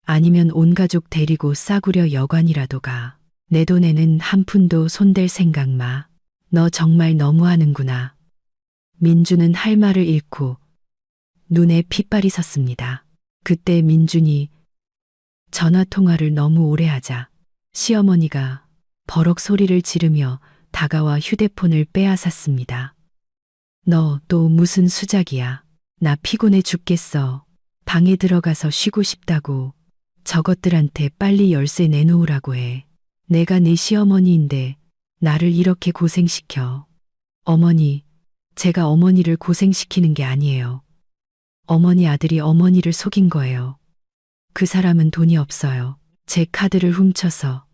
아니면 온 가족 데리고 싸구려 여관이라도 가. 내 돈에는 한 푼도 손댈 생각 마. 너 정말 너무하는구나. 민준은 할 말을 잃고 눈에 핏발이 섰습니다. 그때 민준이 전화 통화를 너무 오래 하자 시어머니가 버럭 소리를 지르며 다가와 휴대폰을 빼앗았습니다. 너 또 무슨 수작이야. 나 피곤해 죽겠어. 방에 들어가서 쉬고 싶다고. 저것들한테 빨리 열쇠 내놓으라고 해. 내가 네 시어머니인데 나를 이렇게 고생시켜. 어머니, 제가 어머니를 고생시키는 게 아니에요. 어머니 아들이 어머니를 속인 거예요. 그 사람은 돈이 없어요. 제 카드를 훔쳐서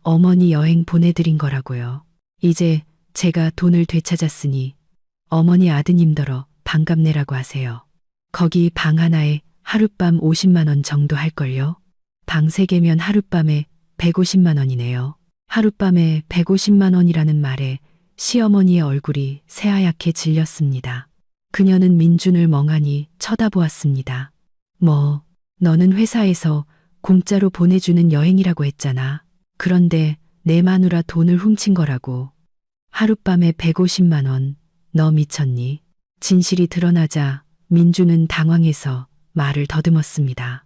어머니 여행 보내드린 거라고요. 이제 제가 돈을 되찾았으니 어머니 아드님더러 반값 내라고 하세요. 거기 방 하나에 하룻밤 50만 원 정도 할걸요. 방 3개면 하룻밤에 150만 원이네요. 하룻밤에 150만 원이라는 말에 시어머니의 얼굴이 새하얗게 질렸습니다. 그녀는 민준을 멍하니 쳐다보았습니다. 뭐, 너는 회사에서 공짜로 보내주는 여행이라고 했잖아. 그런데 내 마누라 돈을 훔친 거라고. 하룻밤에 150만 원, 너 미쳤니? 진실이 드러나자 민준은 당황해서 말을 더듬었습니다.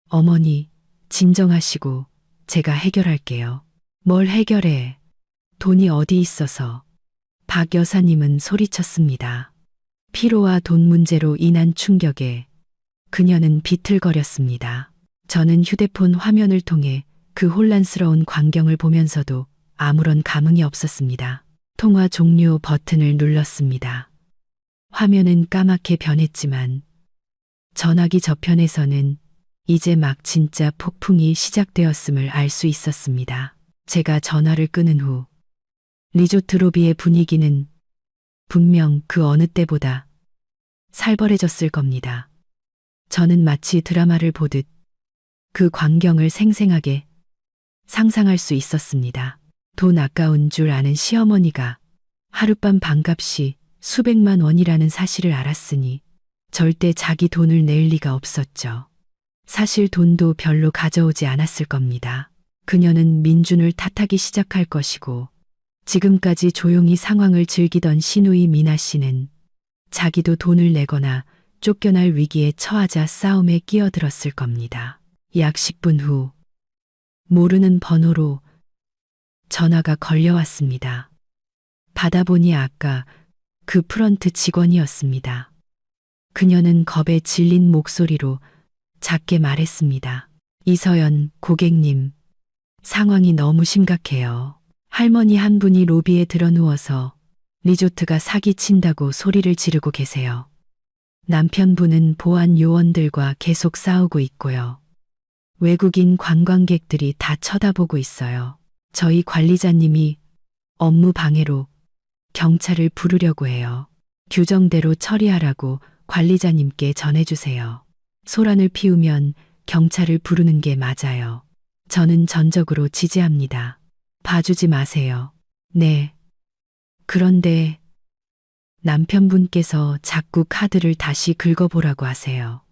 어머니, 진정하시고 제가 해결할게요. 뭘 해결해? 돈이 어디 있어서? 박 여사님은 소리쳤습니다. 피로와 돈 문제로 인한 충격에 그녀는 비틀거렸습니다. 저는 휴대폰 화면을 통해 그 혼란스러운 광경을 보면서도 아무런 감흥이 없었습니다. 통화 종료 버튼을 눌렀습니다. 화면은 까맣게 변했지만 전화기 저편에서는 이제 막 진짜 폭풍이 시작되었음을 알 수 있었습니다. 제가 전화를 끊은 후 리조트 로비의 분위기는 분명 그 어느 때보다 살벌해졌을 겁니다. 저는 마치 드라마를 보듯 그 광경을 생생하게 상상할 수 있었습니다. 돈 아까운 줄 아는 시어머니가 하룻밤 방값이 수백만 원이라는 사실을 알았으니 절대 자기 돈을 낼 리가 없었죠. 사실 돈도 별로 가져오지 않았을 겁니다. 그녀는 민준을 탓하기 시작할 것이고 지금까지 조용히 상황을 즐기던 시누이 미나 씨는 자기도 돈을 내거나 쫓겨날 위기에 처하자 싸움에 끼어들었을 겁니다. 약 10분 후 모르는 번호로 전화가 걸려왔습니다. 받아보니 아까 그 프런트 직원이었습니다. 그녀는 겁에 질린 목소리로 작게 말했습니다. 이서연 고객님, 상황이 너무 심각해요. 할머니 한 분이 로비에 들어누워서 리조트가 사기친다고 소리를 지르고 계세요. 남편분은 보안 요원들과 계속 싸우고 있고요. 외국인 관광객들이 다 쳐다보고 있어요. 저희 관리자님이 업무 방해로 경찰을 부르려고 해요. 규정대로 처리하라고 관리자님께 전해주세요. 소란을 피우면 경찰을 부르는 게 맞아요. 저는 전적으로 지지합니다. 봐주지 마세요. 네. 그런데 남편분께서 자꾸 카드를 다시 긁어보라고 하세요.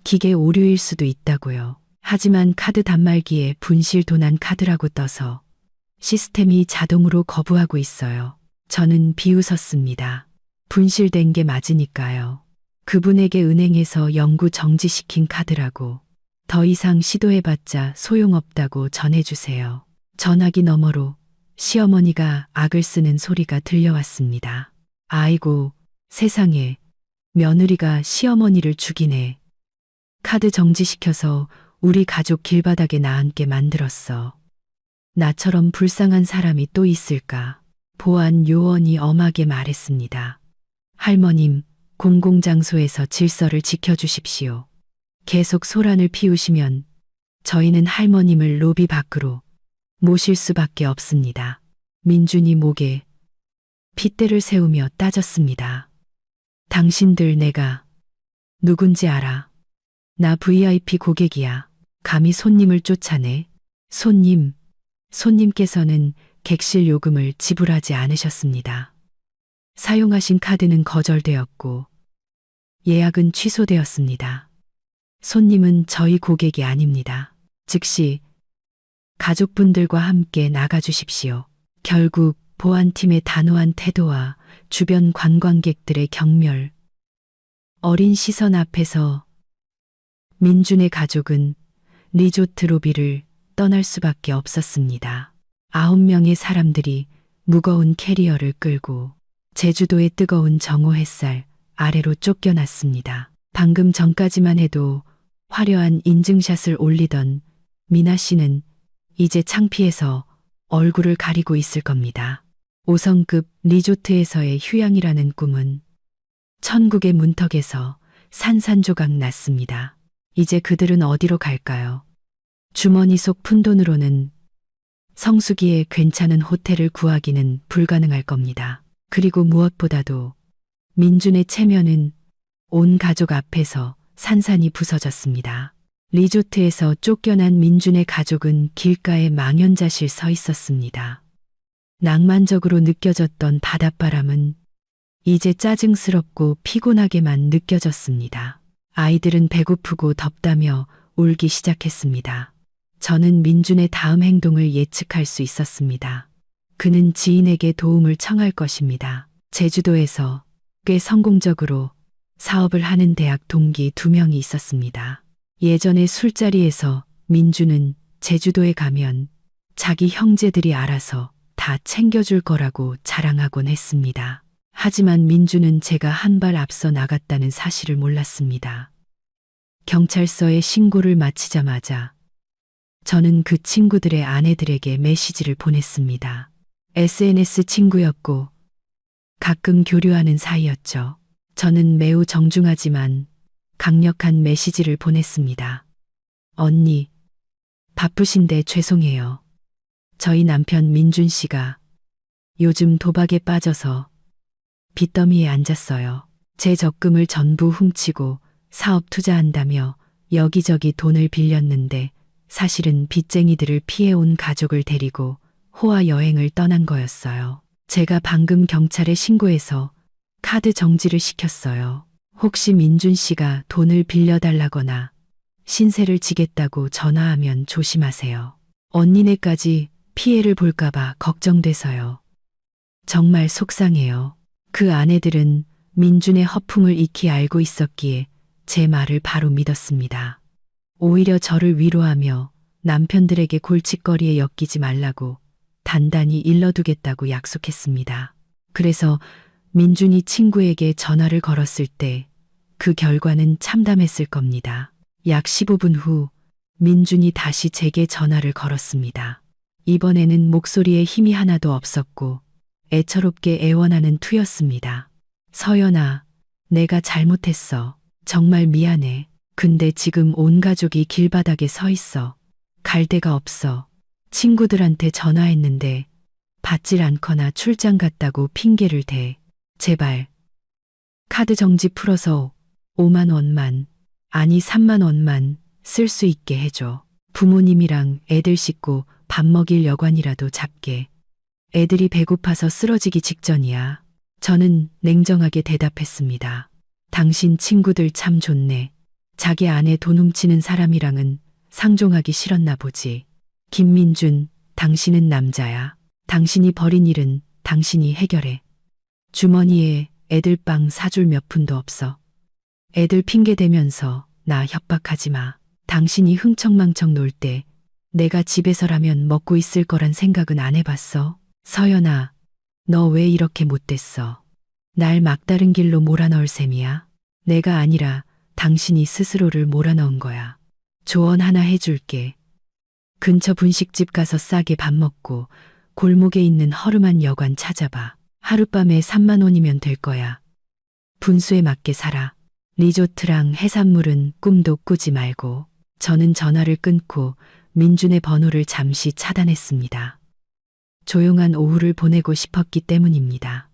기계 오류일 수도 있다고요. 하지만 카드 단말기에 분실 도난 카드라고 떠서 시스템이 자동으로 거부하고 있어요. 저는 비웃었습니다. 분실된 게 맞으니까요. 그분에게 은행에서 영구 정지시킨 카드라고 더 이상 시도해봤자 소용없다고 전해주세요. 전화기 너머로 시어머니가 악을 쓰는 소리가 들려왔습니다. 아이고, 세상에, 며느리가 시어머니를 죽이네. 카드 정지시켜서 우리 가족 길바닥에 나앉게 만들었어. 나처럼 불쌍한 사람이 또 있을까? 보안 요원이 엄하게 말했습니다. 할머님, 공공장소에서 질서를 지켜주십시오. 계속 소란을 피우시면 저희는 할머님을 로비 밖으로 모실 수밖에 없습니다. 민준이 목에 핏대를 세우며 따졌습니다. 당신들 내가 누군지 알아. 나 VIP 고객이야. 감히 손님을 쫓아내. 손님께서는 객실 요금을 지불하지 않으셨습니다. 사용하신 카드는 거절되었고 예약은 취소되었습니다. 손님은 저희 고객이 아닙니다. 즉시 가족분들과 함께 나가주십시오. 결국 보안팀의 단호한 태도와 주변 관광객들의 경멸, 어린 시선 앞에서 민준의 가족은 리조트 로비를 떠날 수밖에 없었습니다. 9명의 사람들이 무거운 캐리어를 끌고 제주도의 뜨거운 정오 햇살 아래로 쫓겨났습니다. 방금 전까지만 해도 화려한 인증샷을 올리던 미나 씨는 이제 창피해서 얼굴을 가리고 있을 겁니다. 5성급 리조트에서의 휴양이라는 꿈은 천국의 문턱에서 산산조각 났습니다. 이제 그들은 어디로 갈까요? 주머니 속 푼돈으로는 성수기에 괜찮은 호텔을 구하기는 불가능할 겁니다. 그리고 무엇보다도 민준의 체면은 온 가족 앞에서 산산이 부서졌습니다. 리조트에서 쫓겨난 민준의 가족은 길가에 망연자실 서 있었습니다. 낭만적으로 느껴졌던 바닷바람은 이제 짜증스럽고 피곤하게만 느껴졌습니다. 아이들은 배고프고 덥다며 울기 시작했습니다. 저는 민준의 다음 행동을 예측할 수 있었습니다. 그는 지인에게 도움을 청할 것입니다. 제주도에서 꽤 성공적으로 사업을 하는 대학 동기 2명이 있었습니다. 예전에 술자리에서 민준은 제주도에 가면 자기 형제들이 알아서 다 챙겨줄 거라고 자랑하곤 했습니다. 하지만 민준은 제가 한 발 앞서 나갔다는 사실을 몰랐습니다. 경찰서에 신고를 마치자마자 저는 그 친구들의 아내들에게 메시지를 보냈습니다. SNS 친구였고 가끔 교류하는 사이였죠. 저는 매우 정중하지만 강력한 메시지를 보냈습니다. 언니, 바쁘신데 죄송해요. 저희 남편 민준 씨가 요즘 도박에 빠져서 빚더미에 앉았어요. 제 적금을 전부 훔치고 사업 투자한다며 여기저기 돈을 빌렸는데 사실은 빚쟁이들을 피해온 가족을 데리고 호화 여행을 떠난 거였어요. 제가 방금 경찰에 신고해서 카드 정지를 시켰어요. 혹시 민준 씨가 돈을 빌려달라거나 신세를 지겠다고 전화하면 조심하세요. 언니네까지 피해를 볼까봐 걱정돼서요. 정말 속상해요. 그 아내들은 민준의 허풍을 익히 알고 있었기에 제 말을 바로 믿었습니다. 오히려 저를 위로하며 남편들에게 골칫거리에 엮이지 말라고 단단히 일러두겠다고 약속했습니다. 그래서 민준이 친구에게 전화를 걸었을 때 그 결과는 참담했을 겁니다. 약 15분 후 민준이 다시 제게 전화를 걸었습니다. 이번에는 목소리에 힘이 하나도 없었고 애처롭게 애원하는 투였습니다. 서연아, 내가 잘못했어. 정말 미안해. 근데 지금 온 가족이 길바닥에 서 있어. 갈 데가 없어. 친구들한테 전화했는데 받질 않거나 출장 갔다고 핑계를 대. 제발. 카드 정지 풀어서 5만 원만, 아니 3만 원만 쓸 수 있게 해줘. 부모님이랑 애들 씻고 밥 먹일 여관이라도 잡게. 애들이 배고파서 쓰러지기 직전이야. 저는 냉정하게 대답했습니다. 당신 친구들 참 좋네. 자기 안에 돈 훔치는 사람이랑은 상종하기 싫었나 보지. 김민준, 당신은 남자야. 당신이 벌인 일은 당신이 해결해. 주머니에 애들 빵 사줄 몇 푼도 없어. 애들 핑계 대면서 나 협박하지 마. 당신이 흥청망청 놀 때 내가 집에서라면 먹고 있을 거란 생각은 안 해봤어. 서연아, 너 왜 이렇게 못됐어? 날 막다른 길로 몰아넣을 셈이야. 내가 아니라 당신이 스스로를 몰아넣은 거야. 조언 하나 해줄게. 근처 분식집 가서 싸게 밥 먹고 골목에 있는 허름한 여관 찾아봐. 하룻밤에 3만 원이면 될 거야. 분수에 맞게 살아. 리조트랑 해산물은 꿈도 꾸지 말고. 저는 전화를 끊고 민준의 번호를 잠시 차단했습니다. 조용한 오후를 보내고 싶었기 때문입니다.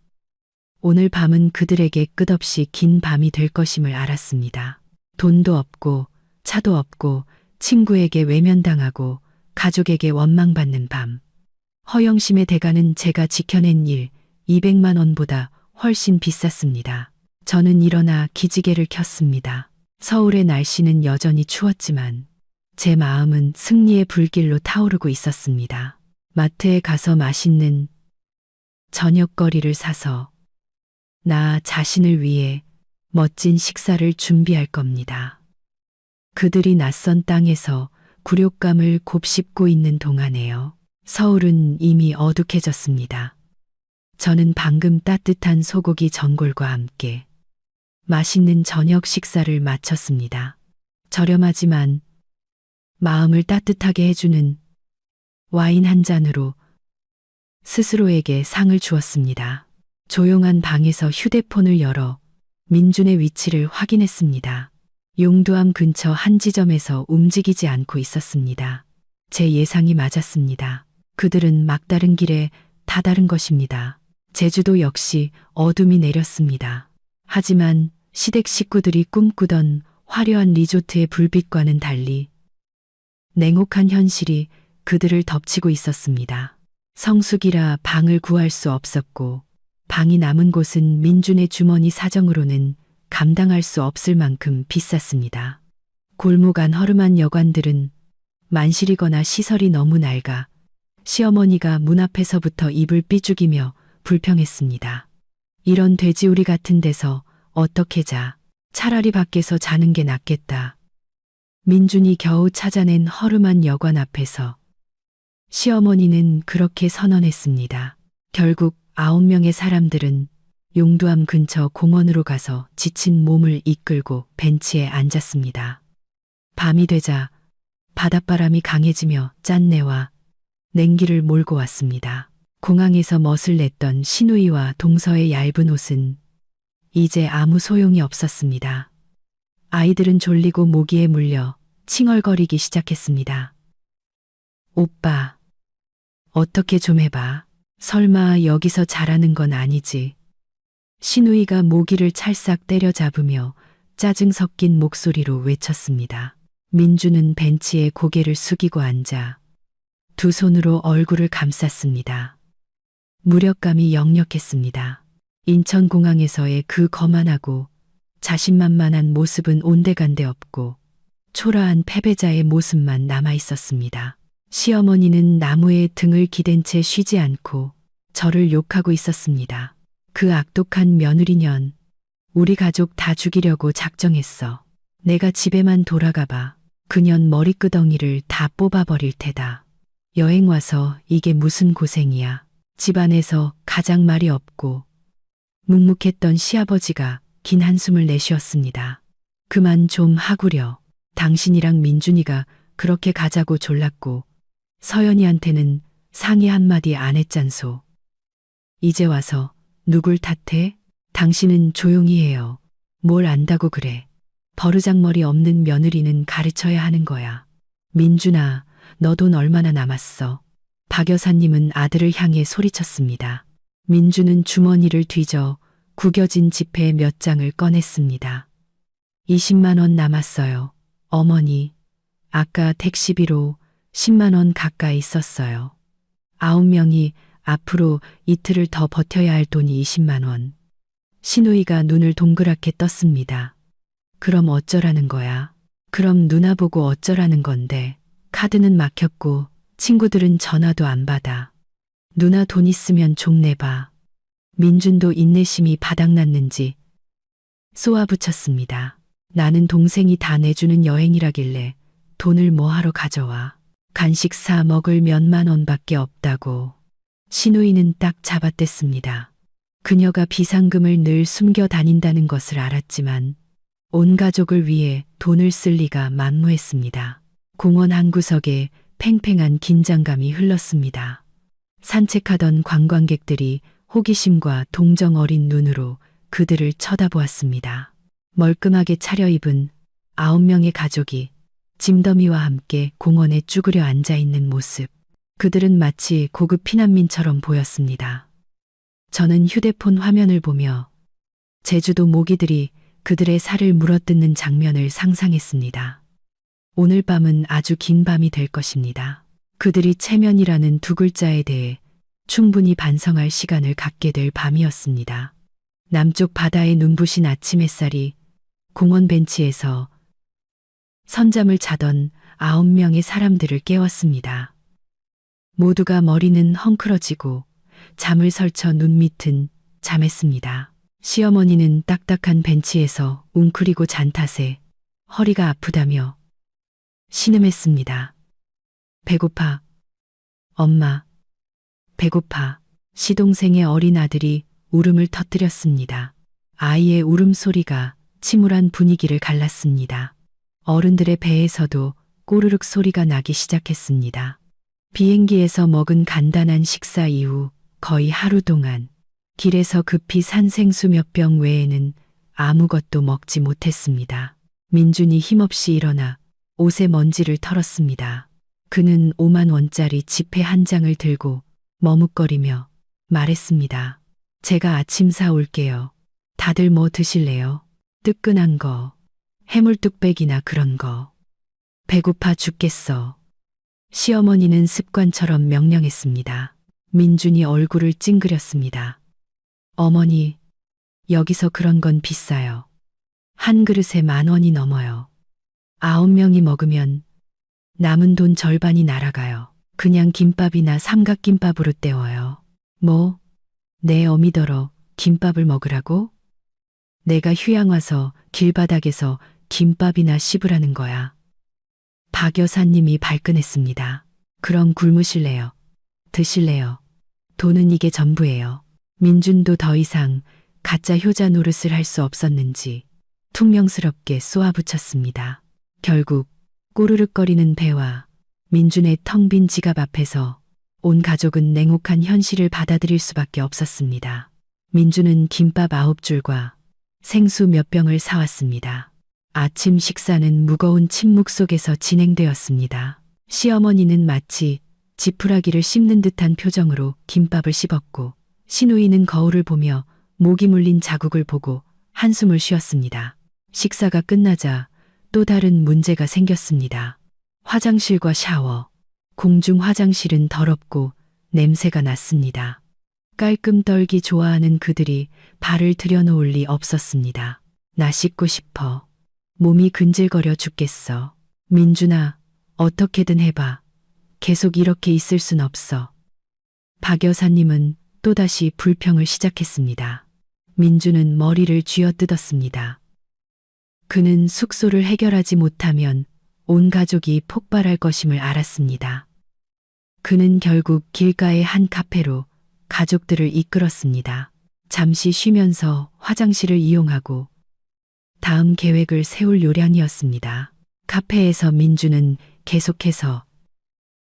오늘 밤은 그들에게 끝없이 긴 밤이 될 것임을 알았습니다. 돈도 없고 차도 없고 친구에게 외면당하고 가족에게 원망받는 밤. 허영심의 대가는 제가 지켜낸 일 200만 원보다 훨씬 비쌌습니다. 저는 일어나 기지개를 켰습니다. 서울의 날씨는 여전히 추웠지만 제 마음은 승리의 불길로 타오르고 있었습니다. 마트에 가서 맛있는 저녁거리를 사서 나 자신을 위해 멋진 식사를 준비할 겁니다. 그들이 낯선 땅에서 굴욕감을 곱씹고 있는 동안에요. 서울은 이미 어둑해졌습니다. 저는 방금 따뜻한 소고기 전골과 함께 맛있는 저녁 식사를 마쳤습니다. 저렴하지만 마음을 따뜻하게 해주는 와인 한 잔으로 스스로에게 상을 주었습니다. 조용한 방에서 휴대폰을 열어 민준의 위치를 확인했습니다. 용두암 근처 한 지점에서 움직이지 않고 있었습니다. 제 예상이 맞았습니다. 그들은 막다른 길에 다다른 것입니다. 제주도 역시 어둠이 내렸습니다. 하지만 시댁 식구들이 꿈꾸던 화려한 리조트의 불빛과는 달리 냉혹한 현실이 그들을 덮치고 있었습니다. 성수기라 방을 구할 수 없었고 방이 남은 곳은 민준의 주머니 사정으로는 감당할 수 없을 만큼 비쌌습니다. 골목 안 허름한 여관들은 만실이거나 시설이 너무 낡아 시어머니가 문 앞에서부터 입을 삐죽이며 불평했습니다. 이런 돼지우리 같은 데서 어떻게 자? 차라리 밖에서 자는 게 낫겠다. 민준이 겨우 찾아낸 허름한 여관 앞에서 시어머니는 그렇게 선언했습니다. 결국 9명의 사람들은 용두암 근처 공원으로 가서 지친 몸을 이끌고 벤치에 앉았습니다. 밤이 되자 바닷바람이 강해지며 짠내와 냉기를 몰고 왔습니다. 공항에서 멋을 냈던 신우이와 동서의 얇은 옷은 이제 아무 소용이 없었습니다. 아이들은 졸리고 모기에 물려 칭얼거리기 시작했습니다. 오빠, 어떻게 좀 해봐. 설마 여기서 자라는 건 아니지. 신우이가 모기를 찰싹 때려잡으며 짜증 섞인 목소리로 외쳤습니다. 민주는 벤치에 고개를 숙이고 앉아 두 손으로 얼굴을 감쌌습니다. 무력감이 역력했습니다. 인천공항에서의 그 거만하고 자신만만한 모습은 온데간데 없고 초라한 패배자의 모습만 남아 있었습니다. 시어머니는 나무에 등을 기댄 채 쉬지 않고 저를 욕하고 있었습니다. 그 악독한 며느리년, 우리 가족 다 죽이려고 작정했어. 내가 집에만 돌아가 봐. 그년 머리끄덩이를 다 뽑아버릴 테다. 여행 와서 이게 무슨 고생이야. 집안에서 가장 말이 없고 묵묵했던 시아버지가 긴 한숨을 내쉬었습니다. 그만 좀 하구려. 당신이랑 민준이가 그렇게 가자고 졸랐고 서연이한테는 상의 한마디 안 했잖소. 이제 와서 누굴 탓해? 당신은 조용히 해요. 뭘 안다고 그래. 버르장머리 없는 며느리는 가르쳐야 하는 거야. 민준아, 너 돈 얼마나 남았어? 박 여사님은 아들을 향해 소리쳤습니다. 민준은 주머니를 뒤져 구겨진 지폐 몇 장을 꺼냈습니다. 20만 원 남았어요. 어머니, 아까 택시비로 10만 원 가까이 썼어요. 9명이 앞으로 이틀을 더 버텨야 할 돈이 20만 원. 신우이가 눈을 동그랗게 떴습니다. 그럼 어쩌라는 거야? 그럼 누나 보고 어쩌라는 건데. 카드는 막혔고 친구들은 전화도 안 받아. 누나 돈 있으면 좀 내봐. 민준도 인내심이 바닥났는지 쏘아붙였습니다. 나는 동생이 다 내주는 여행이라길래 돈을 뭐하러 가져와. 간식 사 먹을 몇만 원밖에 없다고. 신우이는 딱 잡아댔습니다. 그녀가 비상금을 늘 숨겨 다닌다는 것을 알았지만 온 가족을 위해 돈을 쓸 리가 만무했습니다. 공원 한 구석에 팽팽한 긴장감이 흘렀습니다. 산책하던 관광객들이 호기심과 동정 어린 눈으로 그들을 쳐다보았습니다. 멀끔하게 차려입은 9명의 가족이 짐더미와 함께 공원에 쭈그려 앉아있는 모습. 그들은 마치 고급 피난민처럼 보였습니다. 저는 휴대폰 화면을 보며 제주도 모기들이 그들의 살을 물어뜯는 장면을 상상했습니다. 오늘 밤은 아주 긴 밤이 될 것입니다. 그들이 체면이라는 두 글자에 대해 충분히 반성할 시간을 갖게 될 밤이었습니다. 남쪽 바다의 눈부신 아침 햇살이 공원 벤치에서 선잠을 자던 9명의 사람들을 깨웠습니다. 모두가 머리는 헝클어지고 잠을 설쳐 눈 밑은 잠했습니다. 시어머니는 딱딱한 벤치에서 웅크리고 잔 탓에 허리가 아프다며 신음했습니다. 배고파. 엄마. 배고파. 시동생의 어린 아들이 울음을 터뜨렸습니다. 아이의 울음소리가 침울한 분위기를 갈랐습니다. 어른들의 배에서도 꼬르륵 소리가 나기 시작했습니다. 비행기에서 먹은 간단한 식사 이후 거의 하루 동안 길에서 급히 산 생수 몇 병 외에는 아무것도 먹지 못했습니다. 민준이 힘없이 일어나 옷에 먼지를 털었습니다. 그는 5만 원짜리 지폐 한 장을 들고 머뭇거리며 말했습니다. 제가 아침 사올게요. 다들 뭐 드실래요? 뜨끈한 거, 해물뚝배기나 그런 거. 배고파 죽겠어. 시어머니는 습관처럼 명령했습니다. 민준이 얼굴을 찡그렸습니다. 어머니, 여기서 그런 건 비싸요. 한 그릇에 10,000원이 넘어요. 9명이 먹으면 남은 돈 절반이 날아가요. 그냥 김밥이나 삼각김밥으로 때워요. 뭐? 내 어미더러 김밥을 먹으라고? 내가 휴양 와서 길바닥에서 김밥이나 씹으라는 거야. 박 여사님이 발끈했습니다. 그럼 굶으실래요? 드실래요? 돈은 이게 전부예요. 민준도 더 이상 가짜 효자 노릇을 할 수 없었는지 퉁명스럽게 쏘아붙였습니다. 결국 꼬르륵거리는 배와 민준의 텅 빈 지갑 앞에서 온 가족은 냉혹한 현실을 받아들일 수밖에 없었습니다. 민준은 김밥 9줄과 생수 몇 병을 사왔습니다. 아침 식사는 무거운 침묵 속에서 진행되었습니다. 시어머니는 마치 지푸라기를 씹는 듯한 표정으로 김밥을 씹었고 신우이는 거울을 보며 목이 물린 자국을 보고 한숨을 쉬었습니다. 식사가 끝나자 또 다른 문제가 생겼습니다. 화장실과 샤워. 공중 화장실은 더럽고 냄새가 났습니다. 깔끔 떨기 좋아하는 그들이 발을 들여놓을 리 없었습니다. 나 씻고 싶어. 몸이 근질거려 죽겠어. 민준아, 어떻게든 해봐. 계속 이렇게 있을 순 없어. 박 여사님은 또다시 불평을 시작했습니다. 민준은 머리를 쥐어뜯었습니다. 그는 숙소를 해결하지 못하면 온 가족이 폭발할 것임을 알았습니다. 그는 결국 길가의 한 카페로 가족들을 이끌었습니다. 잠시 쉬면서 화장실을 이용하고 다음 계획을 세울 요량이었습니다. 카페에서 민주는 계속해서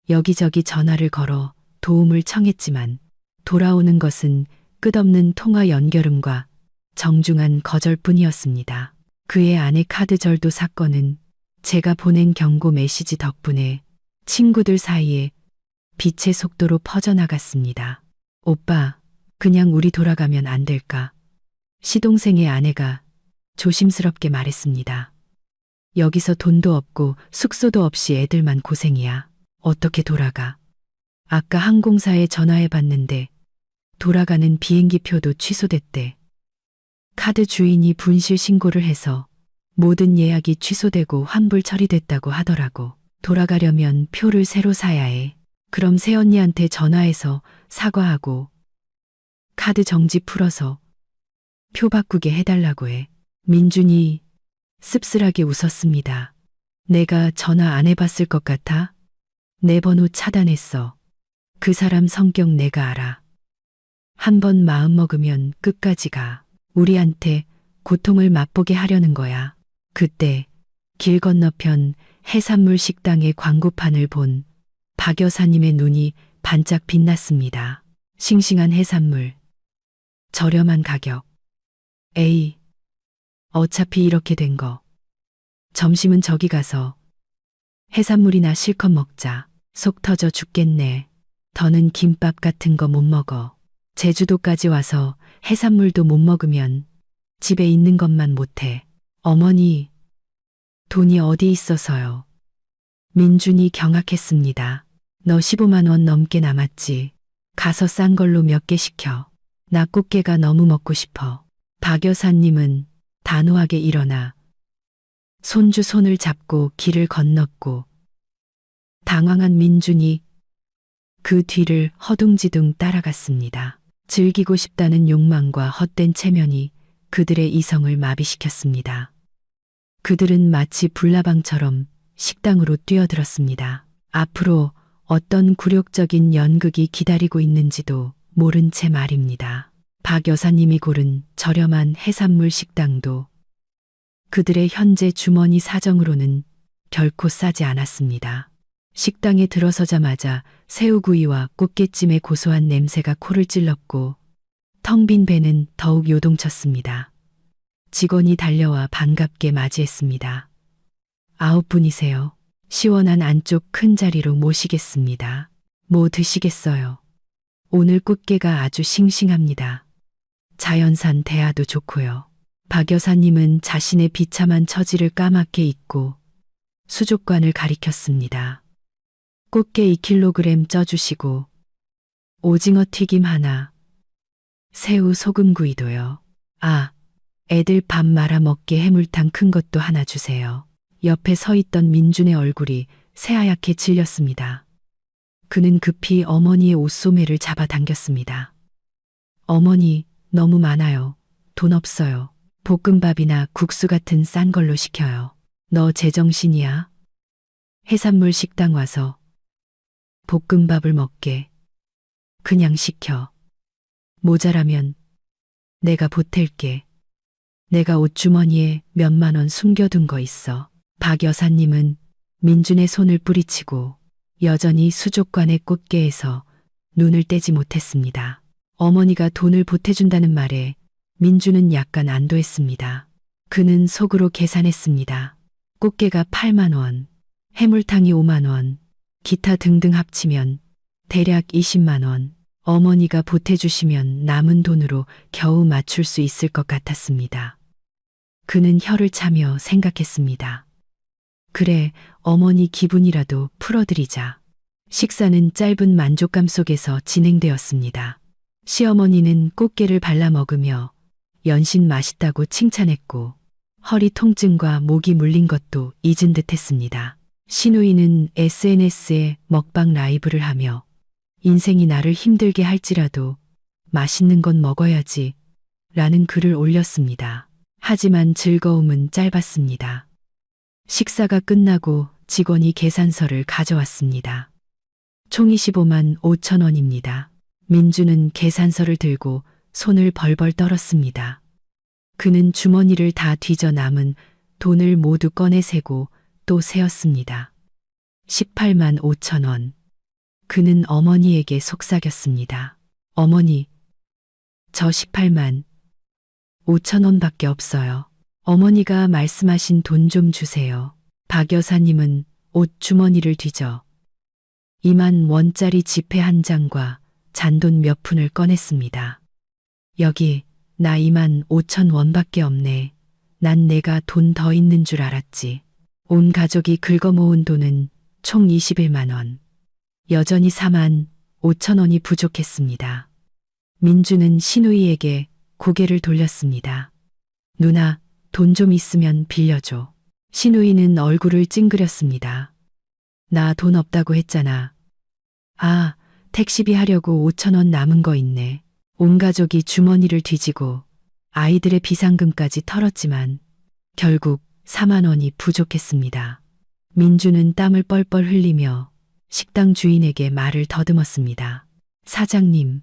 여기저기 전화를 걸어 도움을 청했지만 돌아오는 것은 끝없는 통화 연결음과 정중한 거절뿐이었습니다. 그의 아내 카드 절도 사건은 제가 보낸 경고 메시지 덕분에 친구들 사이에 빛의 속도로 퍼져나갔습니다. 오빠, 그냥 우리 돌아가면 안 될까? 시동생의 아내가 조심스럽게 말했습니다. 여기서 돈도 없고 숙소도 없이 애들만 고생이야. 어떻게 돌아가? 아까 항공사에 전화해 봤는데 돌아가는 비행기 표도 취소됐대. 카드 주인이 분실 신고를 해서 모든 예약이 취소되고 환불 처리됐다고 하더라고. 돌아가려면 표를 새로 사야 해. 그럼 새언니한테 전화해서 사과하고 카드 정지 풀어서 표 바꾸게 해달라고 해. 민준이 씁쓸하게 웃었습니다. 내가 전화 안 해봤을 것 같아? 내 번호 차단했어. 그 사람 성격 내가 알아. 한 번 마음먹으면 끝까지 가. 우리한테 고통을 맛보게 하려는 거야. 그때 길 건너편 해산물 식당의 광고판을 본 박 여사님의 눈이 반짝 빛났습니다. 싱싱한 해산물, 저렴한 가격. 에이, 어차피 이렇게 된 거. 점심은 저기 가서 해산물이나 실컷 먹자. 속 터져 죽겠네. 더는 김밥 같은 거 못 먹어. 제주도까지 와서 해산물도 못 먹으면 집에 있는 것만 못해. 어머니, 돈이 어디 있어서요. 민준이 경악했습니다. 너 15만 원 넘게 남았지. 가서 싼 걸로 몇 개 시켜. 나 꽃게가 너무 먹고 싶어. 박 여사님은 단호하게 일어나 손주 손을 잡고 길을 건넜고 당황한 민준이 그 뒤를 허둥지둥 따라갔습니다. 즐기고 싶다는 욕망과 헛된 체면이 그들의 이성을 마비시켰습니다. 그들은 마치 불나방처럼 식당으로 뛰어들었습니다. 앞으로 어떤 굴욕적인 연극이 기다리고 있는지도 모른 채 말입니다. 박 여사님이 고른 저렴한 해산물 식당도 그들의 현재 주머니 사정으로는 결코 싸지 않았습니다. 식당에 들어서자마자 새우구이와 꽃게찜의 고소한 냄새가 코를 찔렀고 텅 빈 배는 더욱 요동쳤습니다. 직원이 달려와 반갑게 맞이했습니다. 9분이세요. 시원한 안쪽 큰 자리로 모시겠습니다. 뭐 드시겠어요? 오늘 꽃게가 아주 싱싱합니다. 자연산 대하도 좋고요. 박 여사님은 자신의 비참한 처지를 까맣게 잊고 수족관을 가리켰습니다. 꽃게 2kg 쪄주시고 오징어 튀김 하나, 새우 소금구이도요. 아, 애들 밥 말아 먹게 해물탕 큰 것도 하나 주세요. 옆에 서 있던 민준의 얼굴이 새하얗게 질렸습니다. 그는 급히 어머니의 옷소매를 잡아당겼습니다. 어머니, 너무 많아요. 돈 없어요. 볶음밥이나 국수 같은 싼 걸로 시켜요. 너 제정신이야? 해산물 식당 와서 볶음밥을 먹게. 그냥 시켜. 모자라면 내가 보탤게. 내가 옷주머니에 몇만 원 숨겨둔 거 있어. 박 여사님은 민준의 손을 뿌리치고 여전히 수족관의 꽃게에서 눈을 떼지 못했습니다. 어머니가 돈을 보태준다는 말에 민준은 약간 안도했습니다. 그는 속으로 계산했습니다. 꽃게가 8만 원, 해물탕이 5만 원, 기타 등등 합치면 대략 20만 원. 어머니가 보태주시면 남은 돈으로 겨우 맞출 수 있을 것 같았습니다. 그는 혀를 차며 생각했습니다. 그래, 어머니 기분이라도 풀어드리자. 식사는 짧은 만족감 속에서 진행되었습니다. 시어머니는 꽃게를 발라 먹으며 연신 맛있다고 칭찬했고 허리 통증과 목이 물린 것도 잊은 듯 했습니다. 시누이는 SNS에 먹방 라이브를 하며 인생이 나를 힘들게 할지라도 맛있는 건 먹어야지 라는 글을 올렸습니다. 하지만 즐거움은 짧았습니다. 식사가 끝나고 직원이 계산서를 가져왔습니다. 총 25만 5천 원입니다. 민주는 계산서를 들고 손을 벌벌 떨었습니다. 그는 주머니를 다 뒤져 남은 돈을 모두 꺼내 세고 또 세었습니다. 18만 5천 원. 그는 어머니에게 속삭였습니다. 어머니, 저 18만 5천 원밖에 없어요. 어머니가 말씀하신 돈 좀 주세요. 박 여사님은 옷 주머니를 뒤져 2만 원짜리 지폐 한 장과 잔돈 몇 푼을 꺼냈습니다. 여기 나 2만 5천 원밖에 없네. 난 내가 돈 더 있는 줄 알았지. 온 가족이 긁어모은 돈은 총 21만 원. 여전히 4만 5천 원이 부족했습니다. 민주는 시누이에게 고개를 돌렸습니다. 누나, 돈 좀 있으면 빌려줘. 시누이는 얼굴을 찡그렸습니다. 나 돈 없다고 했잖아. 아, 택시비 하려고 5천 원 남은 거 있네. 온 가족이 주머니를 뒤지고 아이들의 비상금까지 털었지만 결국 4만 원이 부족했습니다. 민주는 땀을 뻘뻘 흘리며 식당 주인에게 말을 더듬었습니다. 사장님,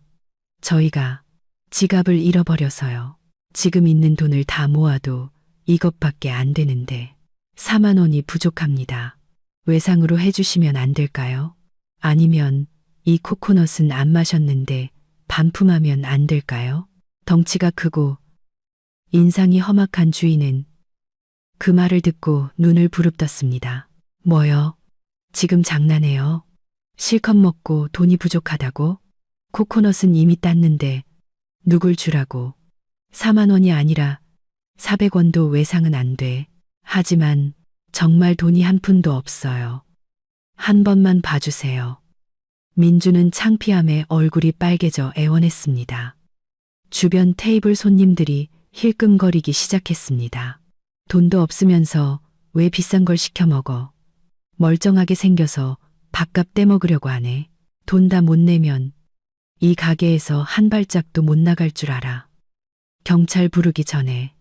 저희가 지갑을 잃어버려서요. 지금 있는 돈을 다 모아도 이것밖에 안 되는데 4만 원이 부족합니다. 외상으로 해주시면 안 될까요? 아니면 이 코코넛은 안 마셨는데 반품하면 안 될까요? 덩치가 크고 인상이 험악한 주인은 그 말을 듣고 눈을 부릅떴습니다. 뭐요? 지금 장난해요? 실컷 먹고 돈이 부족하다고? 코코넛은 이미 땄는데 누굴 주라고? 4만 원이 아니라 400원도 외상은 안 돼. 하지만 정말 돈이 한 푼도 없어요. 한 번만 봐주세요. 민주는 창피함에 얼굴이 빨개져 애원했습니다. 주변 테이블 손님들이 힐끔거리기 시작했습니다. 돈도 없으면서 왜 비싼 걸 시켜 먹어? 멀쩡하게 생겨서 밥값 떼먹으려고 하네. 돈 다 못 내면 이 가게에서 한 발짝도 못 나갈 줄 알아. 경찰 부르기 전에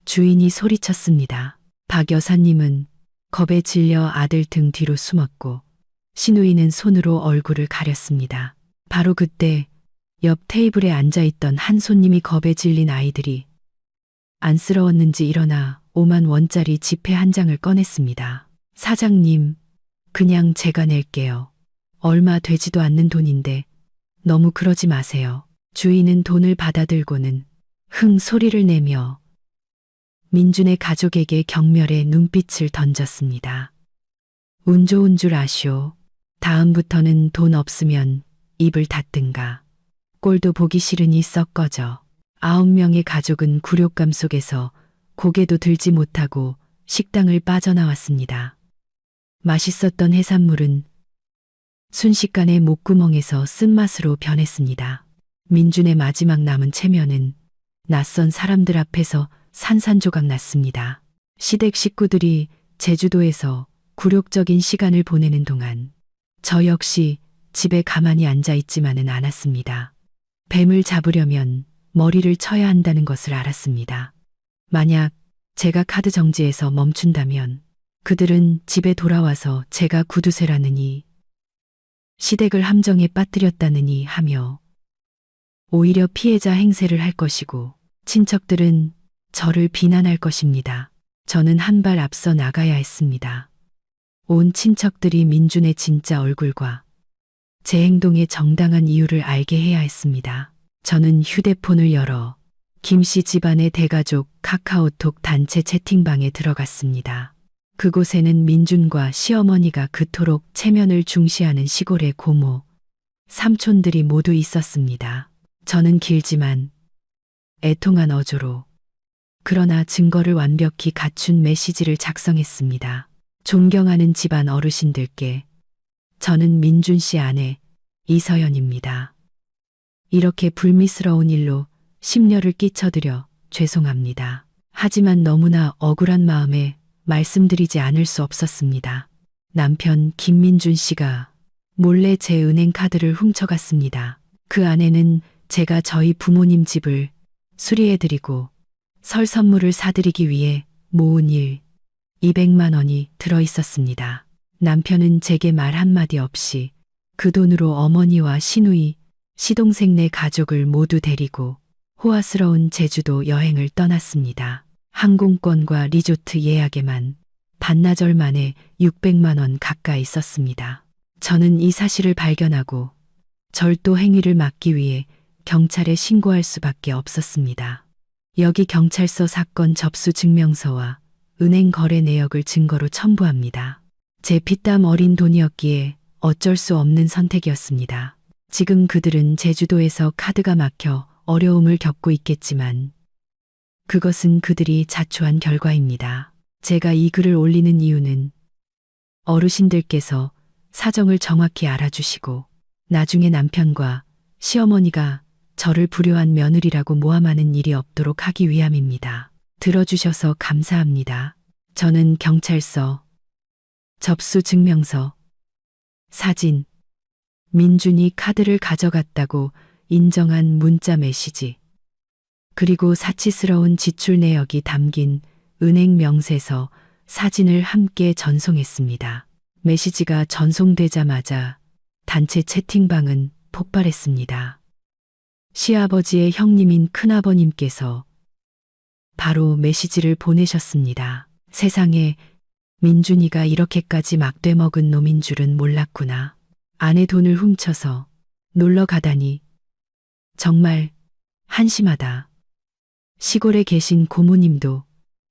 주인이 소리쳤습니다. 박 여사님은 겁에 질려 아들 등 뒤로 숨었고 시누이는 손으로 얼굴을 가렸습니다. 바로 그때 옆 테이블에 앉아있던 한 손님이 겁에 질린 아이들이 안쓰러웠는지 일어나 5만 원짜리 지폐 한 장을 꺼냈습니다. 사장님, 그냥 제가 낼게요. 얼마 되지도 않는 돈인데 너무 그러지 마세요. 주인은 돈을 받아들고는 흥 소리를 내며 민준의 가족에게 경멸의 눈빛을 던졌습니다. 운 좋은 줄 아시오. 다음부터는 돈 없으면 입을 닫든가. 꼴도 보기 싫으니 썩 꺼져. 9명의 가족은 굴욕감 속에서 고개도 들지 못하고 식당을 빠져나왔습니다. 맛있었던 해산물은 순식간에 목구멍에서 쓴맛으로 변했습니다. 민준의 마지막 남은 체면은 낯선 사람들 앞에서 산산조각 났습니다. 시댁 식구들이 제주도에서 굴욕적인 시간을 보내는 동안 저 역시 집에 가만히 앉아 있지만은 않았습니다. 뱀을 잡으려면 머리를 쳐야 한다는 것을 알았습니다. 만약 제가 카드 정지에서 멈춘다면 그들은 집에 돌아와서 제가 구두쇠라느니 시댁을 함정에 빠뜨렸다느니 하며 오히려 피해자 행세를 할 것이고 친척들은 저를 비난할 것입니다. 저는 한 발 앞서 나가야 했습니다. 온 친척들이 민준의 진짜 얼굴과 제 행동의 정당한 이유를 알게 해야 했습니다. 저는 휴대폰을 열어 김씨 집안의 대가족 카카오톡 단체 채팅방에 들어갔습니다. 그곳에는 민준과 시어머니가 그토록 체면을 중시하는 시골의 고모, 삼촌들이 모두 있었습니다. 저는 길지만 애통한 어조로 그러나 증거를 완벽히 갖춘 메시지를 작성했습니다. 존경하는 집안 어르신들께 저는 민준 씨 아내 이서연입니다. 이렇게 불미스러운 일로 심려를 끼쳐드려 죄송합니다. 하지만 너무나 억울한 마음에 말씀드리지 않을 수 없었습니다. 남편 김민준 씨가 몰래 제 은행 카드를 훔쳐갔습니다. 그 안에는 제가 저희 부모님 집을 수리해드리고 설 선물을 사드리기 위해 모은 200만 원이 들어 있었습니다. 남편은 제게 말 한마디 없이 그 돈으로 어머니와 시누이, 시동생 네 가족을 모두 데리고 호화스러운 제주도 여행을 떠났습니다. 항공권과 리조트 예약에만 반나절 만에 600만 원 가까이 썼습니다. 저는 이 사실을 발견하고 절도 행위를 막기 위해 경찰에 신고할 수밖에 없었습니다. 여기 경찰서 사건 접수 증명서와 은행 거래 내역을 증거로 첨부합니다. 제 피땀 어린 돈이었기에 어쩔 수 없는 선택이었습니다. 지금 그들은 제주도에서 카드가 막혀 어려움을 겪고 있겠지만 그것은 그들이 자초한 결과입니다. 제가 이 글을 올리는 이유는 어르신들께서 사정을 정확히 알아주시고 나중에 남편과 시어머니가 저를 불효한 며느리라고 모함하는 일이 없도록 하기 위함입니다. 들어주셔서 감사합니다. 저는 경찰서, 접수 증명서, 사진, 민준이 카드를 가져갔다고 인정한 문자 메시지, 그리고 사치스러운 지출 내역이 담긴 은행 명세서 사진을 함께 전송했습니다. 메시지가 전송되자마자 단체 채팅방은 폭발했습니다. 시아버지의 형님인 큰아버님께서 바로 메시지를 보내셨습니다. 세상에 민준이가 이렇게까지 막돼 먹은 놈인 줄은 몰랐구나. 아내 돈을 훔쳐서 놀러 가다니 정말 한심하다. 시골에 계신 고모님도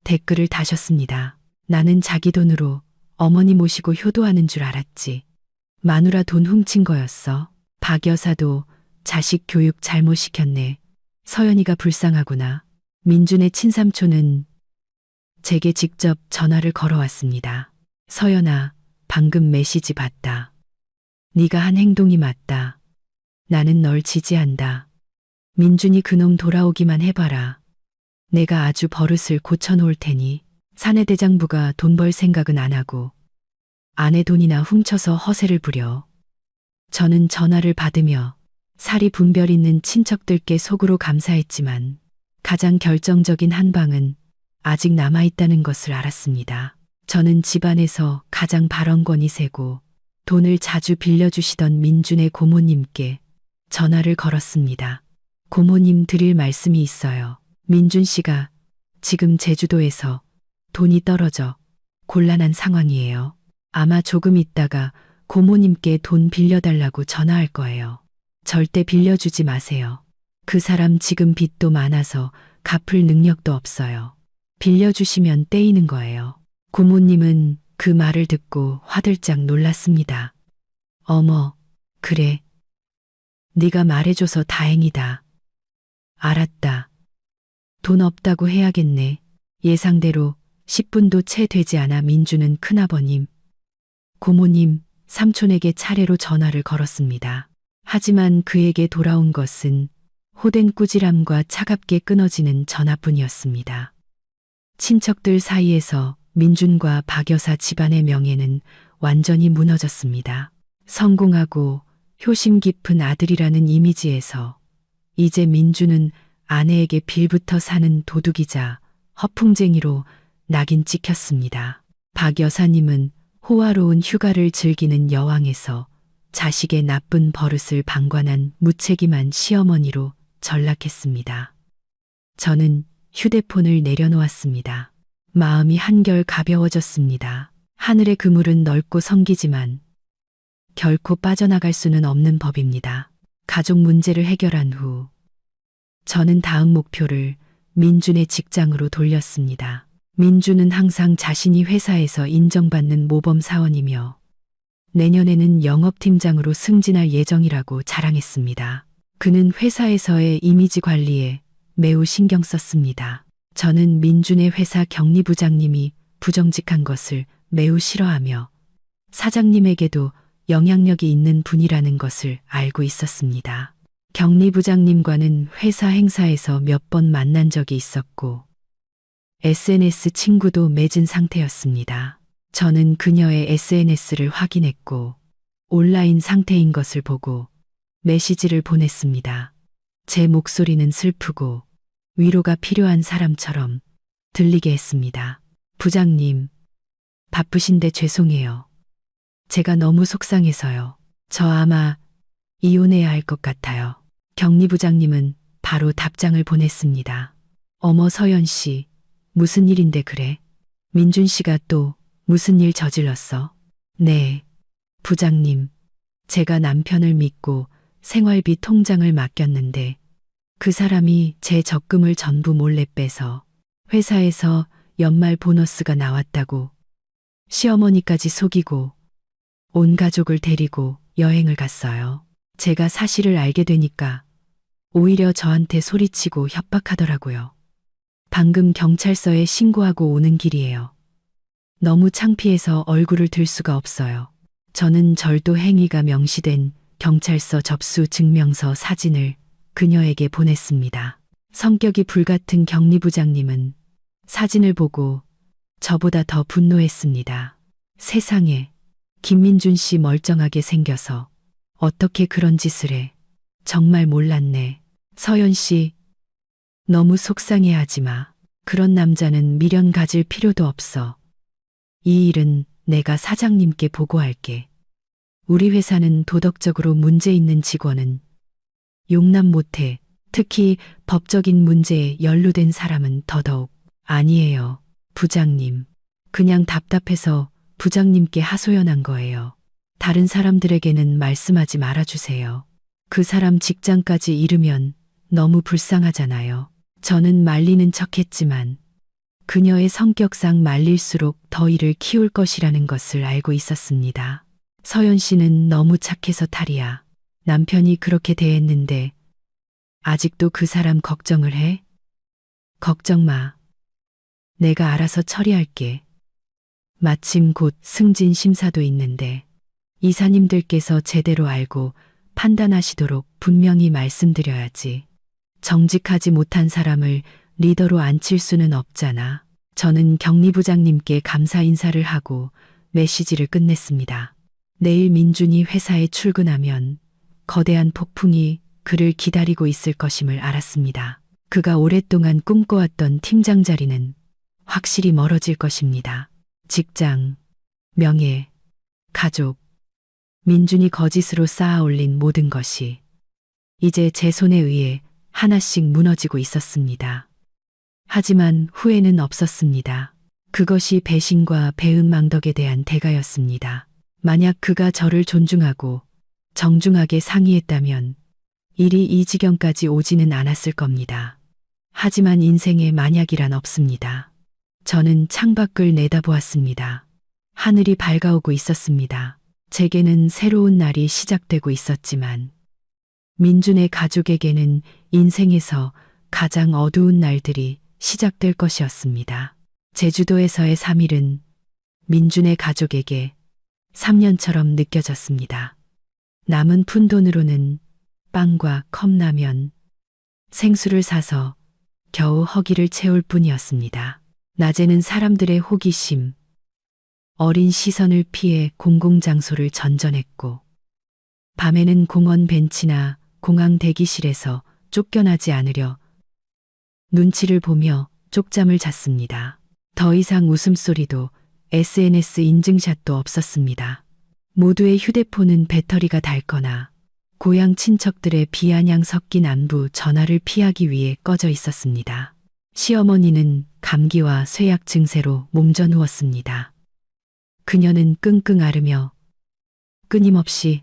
댓글을 다셨습니다. 나는 자기 돈으로 어머니 모시고 효도하는 줄 알았지. 마누라 돈 훔친 거였어. 박 여사도 자식 교육 잘못 시켰네. 서연이가 불쌍하구나. 민준의 친삼촌은 제게 직접 전화를 걸어왔습니다. 서연아, 방금 메시지 봤다. 네가 한 행동이 맞다. 나는 널 지지한다. 민준이 그놈 돌아오기만 해봐라. 내가 아주 버릇을 고쳐놓을 테니. 사내대장부가 돈 벌 생각은 안 하고 아내 돈이나 훔쳐서 허세를 부려. 저는 전화를 받으며 살이 분별 있는 친척들께 속으로 감사했지만 가장 결정적인 한 방은 아직 남아있다는 것을 알았습니다. 저는 집안에서 가장 발언권이 세고 돈을 자주 빌려주시던 민준의 고모님께 전화를 걸었습니다. 고모님 드릴 말씀이 있어요. 민준 씨가 지금 제주도에서 돈이 떨어져 곤란한 상황이에요. 아마 조금 있다가 고모님께 돈 빌려달라고 전화할 거예요. 절대 빌려주지 마세요. 그 사람 지금 빚도 많아서 갚을 능력도 없어요. 빌려주시면 떼이는 거예요. 고모님은 그 말을 듣고 화들짝 놀랐습니다. 어머, 그래. 네가 말해줘서 다행이다. 알았다. 돈 없다고 해야겠네. 예상대로 10분도 채 되지 않아 민준은 큰아버님, 고모님, 삼촌에게 차례로 전화를 걸었습니다. 하지만 그에게 돌아온 것은 호된 꾸지람과 차갑게 끊어지는 전화뿐이었습니다. 친척들 사이에서 민준과 박 여사 집안의 명예는 완전히 무너졌습니다. 성공하고 효심 깊은 아들이라는 이미지에서 이제 민준은 아내에게 빌부터 사는 도둑이자 허풍쟁이로 낙인 찍혔습니다. 박 여사님은 호화로운 휴가를 즐기는 여왕에서 자식의 나쁜 버릇을 방관한 무책임한 시어머니로 전락했습니다. 저는 휴대폰을 내려놓았습니다. 마음이 한결 가벼워졌습니다. 하늘의 그물은 넓고 성기지만 결코 빠져나갈 수는 없는 법입니다. 가족 문제를 해결한 후 저는 다음 목표를 민준의 직장으로 돌렸습니다. 민준은 항상 자신이 회사에서 인정받는 모범 사원이며 내년에는 영업팀장으로 승진할 예정이라고 자랑했습니다. 그는 회사에서의 이미지 관리에 매우 신경 썼습니다. 저는 민준의 회사 격리부장님이 부정직한 것을 매우 싫어하며 사장님에게도 영향력이 있는 분이라는 것을 알고 있었습니다. 격리부장님과는 회사 행사에서 몇 번 만난 적이 있었고 SNS 친구도 맺은 상태였습니다. 저는 그녀의 SNS를 확인했고 온라인 상태인 것을 보고 메시지를 보냈습니다. 제 목소리는 슬프고 위로가 필요한 사람처럼 들리게 했습니다. 부장님, 바쁘신데 죄송해요. 제가 너무 속상해서요. 저 아마 이혼해야 할 것 같아요. 격리부장님은 바로 답장을 보냈습니다. 어머 서연 씨, 무슨 일인데 그래? 민준 씨가 또 무슨 일 저질렀어? 네, 부장님. 제가 남편을 믿고 생활비 통장을 맡겼는데 그 사람이 제 적금을 전부 몰래 빼서 회사에서 연말 보너스가 나왔다고 시어머니까지 속이고 온 가족을 데리고 여행을 갔어요. 제가 사실을 알게 되니까 오히려 저한테 소리치고 협박하더라고요. 방금 경찰서에 신고하고 오는 길이에요. 너무 창피해서 얼굴을 들 수가 없어요. 저는 절도 행위가 명시된 경찰서 접수 증명서 사진을 그녀에게 보냈습니다. 성격이 불같은 경리부장님은 사진을 보고 저보다 더 분노했습니다. 세상에, 김민준 씨 멀쩡하게 생겨서 어떻게 그런 짓을 해. 정말 몰랐네. 서연 씨, 너무 속상해하지 마. 그런 남자는 미련 가질 필요도 없어. 이 일은 내가 사장님께 보고할게. 우리 회사는 도덕적으로 문제 있는 직원은 용납 못해. 특히 법적인 문제에 연루된 사람은 더더욱. 아니에요, 부장님. 그냥 답답해서 부장님께 하소연한 거예요. 다른 사람들에게는 말씀하지 말아주세요. 그 사람 직장까지 잃으면 너무 불쌍하잖아요. 저는 말리는 척했지만 그녀의 성격상 말릴수록 더 일을 키울 것이라는 것을 알고 있었습니다. 서연 씨는 너무 착해서 탈이야. 남편이 그렇게 대했는데 아직도 그 사람 걱정을 해? 걱정 마. 내가 알아서 처리할게. 마침 곧 승진 심사도 있는데 이사님들께서 제대로 알고 판단하시도록 분명히 말씀드려야지. 정직하지 못한 사람을 리더로 앉힐 수는 없잖아. 저는 경리부장님께 감사 인사를 하고 메시지를 끝냈습니다. 내일 민준이 회사에 출근하면 거대한 폭풍이 그를 기다리고 있을 것임을 알았습니다. 그가 오랫동안 꿈꿔왔던 팀장 자리는 확실히 멀어질 것입니다. 직장, 명예, 가족, 민준이 거짓으로 쌓아올린 모든 것이 이제 제 손에 의해 하나씩 무너지고 있었습니다. 하지만 후회는 없었습니다. 그것이 배신과 배은망덕에 대한 대가였습니다. 만약 그가 저를 존중하고 정중하게 상의했다면 일이 이 지경까지 오지는 않았을 겁니다. 하지만 인생에 만약이란 없습니다. 저는 창밖을 내다보았습니다. 하늘이 밝아오고 있었습니다. 제게는 새로운 날이 시작되고 있었지만 민준의 가족에게는 인생에서 가장 어두운 날들이 시작될 것이었습니다. 제주도에서의 3일은 민준의 가족에게 3년처럼 느껴졌습니다. 남은 푼돈으로는 빵과 컵라면, 생수를 사서 겨우 허기를 채울 뿐이었습니다. 낮에는 사람들의 호기심, 어린 시선을 피해 공공장소를 전전했고, 밤에는 공원 벤치나 공항 대기실에서 쫓겨나지 않으려 눈치를 보며 쪽잠을 잤습니다. 더 이상 웃음소리도 SNS 인증샷도 없었습니다. 모두의 휴대폰은 배터리가 닳거나 고향 친척들의 비아냥 섞인 안부 전화를 피하기 위해 꺼져 있었습니다. 시어머니는 감기와 쇠약 증세로 몸져 누웠습니다. 그녀는 끙끙 앓으며 끊임없이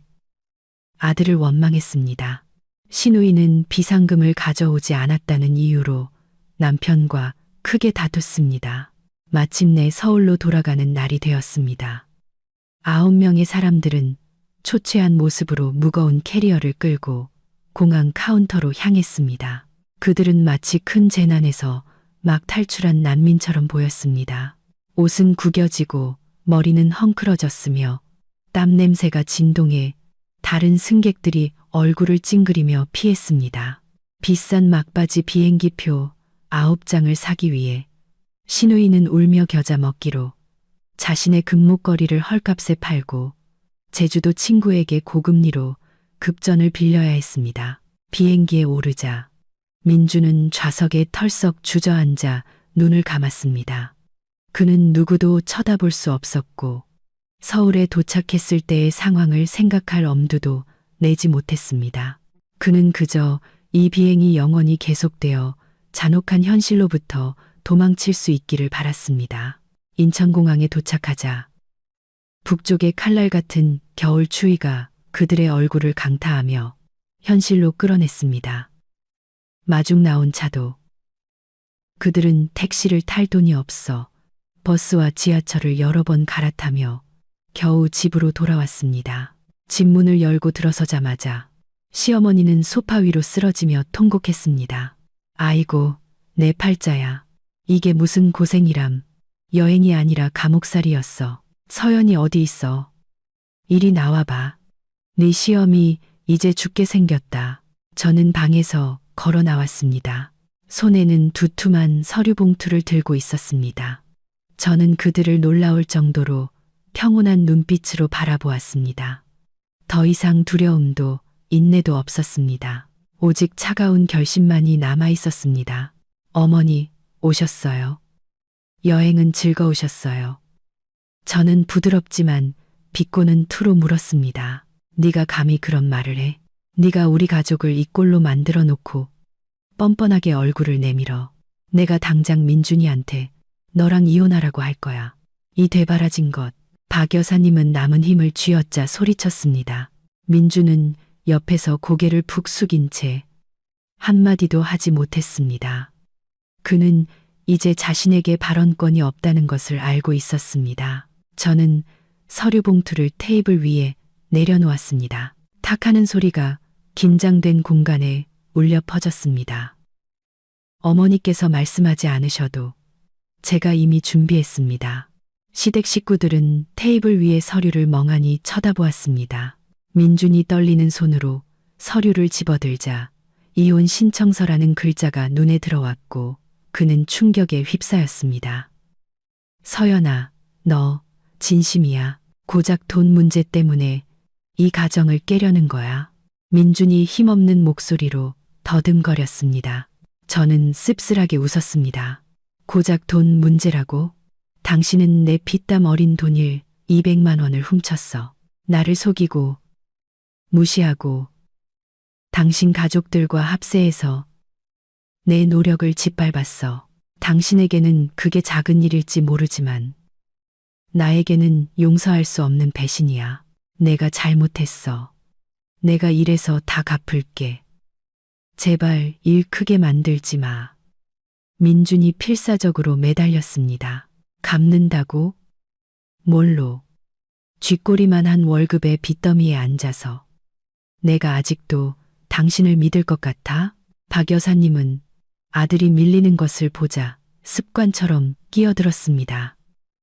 아들을 원망했습니다. 시누이는 비상금을 가져오지 않았다는 이유로 남편과 크게 다퉜습니다. 마침내 서울로 돌아가는 날이 되었습니다. 9명의 사람들은 초췌한 모습으로 무거운 캐리어를 끌고 공항 카운터로 향했습니다. 그들은 마치 큰 재난에서 막 탈출한 난민처럼 보였습니다. 옷은 구겨지고 머리는 헝클어졌으며 땀 냄새가 진동해 다른 승객들이 얼굴을 찡그리며 피했습니다. 비싼 막바지 비행기표 9장을 사기 위해 시누이는 울며 겨자 먹기로 자신의 금목걸이를 헐값에 팔고 제주도 친구에게 고금리로 급전을 빌려야 했습니다. 비행기에 오르자 민주는 좌석에 털썩 주저앉아 눈을 감았습니다. 그는 누구도 쳐다볼 수 없었고 서울에 도착했을 때의 상황을 생각할 엄두도 내지 못했습니다. 그는 그저 이 비행이 영원히 계속되어 잔혹한 현실로부터 도망칠 수 있기를 바랐습니다. 인천공항에 도착하자 북쪽의 칼날 같은 겨울 추위가 그들의 얼굴을 강타하며 현실로 끌어냈습니다. 마중 나온 차도. 그들은 택시를 탈 돈이 없어 버스와 지하철을 여러 번 갈아타며 겨우 집으로 돌아왔습니다. 집 문을 열고 들어서자마자 시어머니는 소파 위로 쓰러지며 통곡했습니다. 아이고, 내 팔자야. 이게 무슨 고생이람. 여행이 아니라 감옥살이였어. 서연이 어디 있어? 이리 나와봐. 네 시험이 이제 죽게 생겼다. 저는 방에서 걸어 나왔습니다. 손에는 두툼한 서류 봉투를 들고 있었습니다. 저는 그들을 놀라울 정도로 평온한 눈빛으로 바라보았습니다. 더 이상 두려움도 인내도 없었습니다. 오직 차가운 결심만이 남아 있었습니다. 어머니, 오셨어요. 여행은 즐거우셨어요. 저는 부드럽지만 비꼬는 투로 물었습니다. 네가 감히 그런 말을 해? 네가 우리 가족을 이 꼴로 만들어 놓고 뻔뻔하게 얼굴을 내밀어. 내가 당장 민준이한테 너랑 이혼하라고 할 거야. 이 되바라진 것. 박 여사님은 남은 힘을 쥐어짜 소리쳤습니다. 민준은 옆에서 고개를 푹 숙인 채 한마디도 하지 못했습니다. 그는 이제 자신에게 발언권이 없다는 것을 알고 있었습니다. 저는 서류 봉투를 테이블 위에 내려놓았습니다. 탁하는 소리가 긴장된 공간에 울려 퍼졌습니다. 어머니께서 말씀하지 않으셔도 제가 이미 준비했습니다. 시댁 식구들은 테이블 위의 서류를 멍하니 쳐다보았습니다. 민준이 떨리는 손으로 서류를 집어들자 이혼 신청서라는 글자가 눈에 들어왔고 그는 충격에 휩싸였습니다. 서연아, 너 진심이야. 고작 돈 문제 때문에 이 가정을 깨려는 거야. 민준이 힘없는 목소리로 더듬거렸습니다. 저는 씁쓸하게 웃었습니다. 고작 돈 문제라고? 당신은 내 피땀 어린 돈일 200만 원을 훔쳤어. 나를 속이고 무시하고 당신 가족들과 합세해서 내 노력을 짓밟았어. 당신에게는 그게 작은 일일지 모르지만 나에게는 용서할 수 없는 배신이야. 내가 잘못했어. 내가 이래서 다 갚을게. 제발 일 크게 만들지 마. 민준이 필사적으로 매달렸습니다. 갚는다고? 뭘로? 쥐꼬리만 한 월급의 빚더미에 앉아서. 내가 아직도 당신을 믿을 것 같아? 박 여사님은 아들이 밀리는 것을 보자 습관처럼 끼어들었습니다.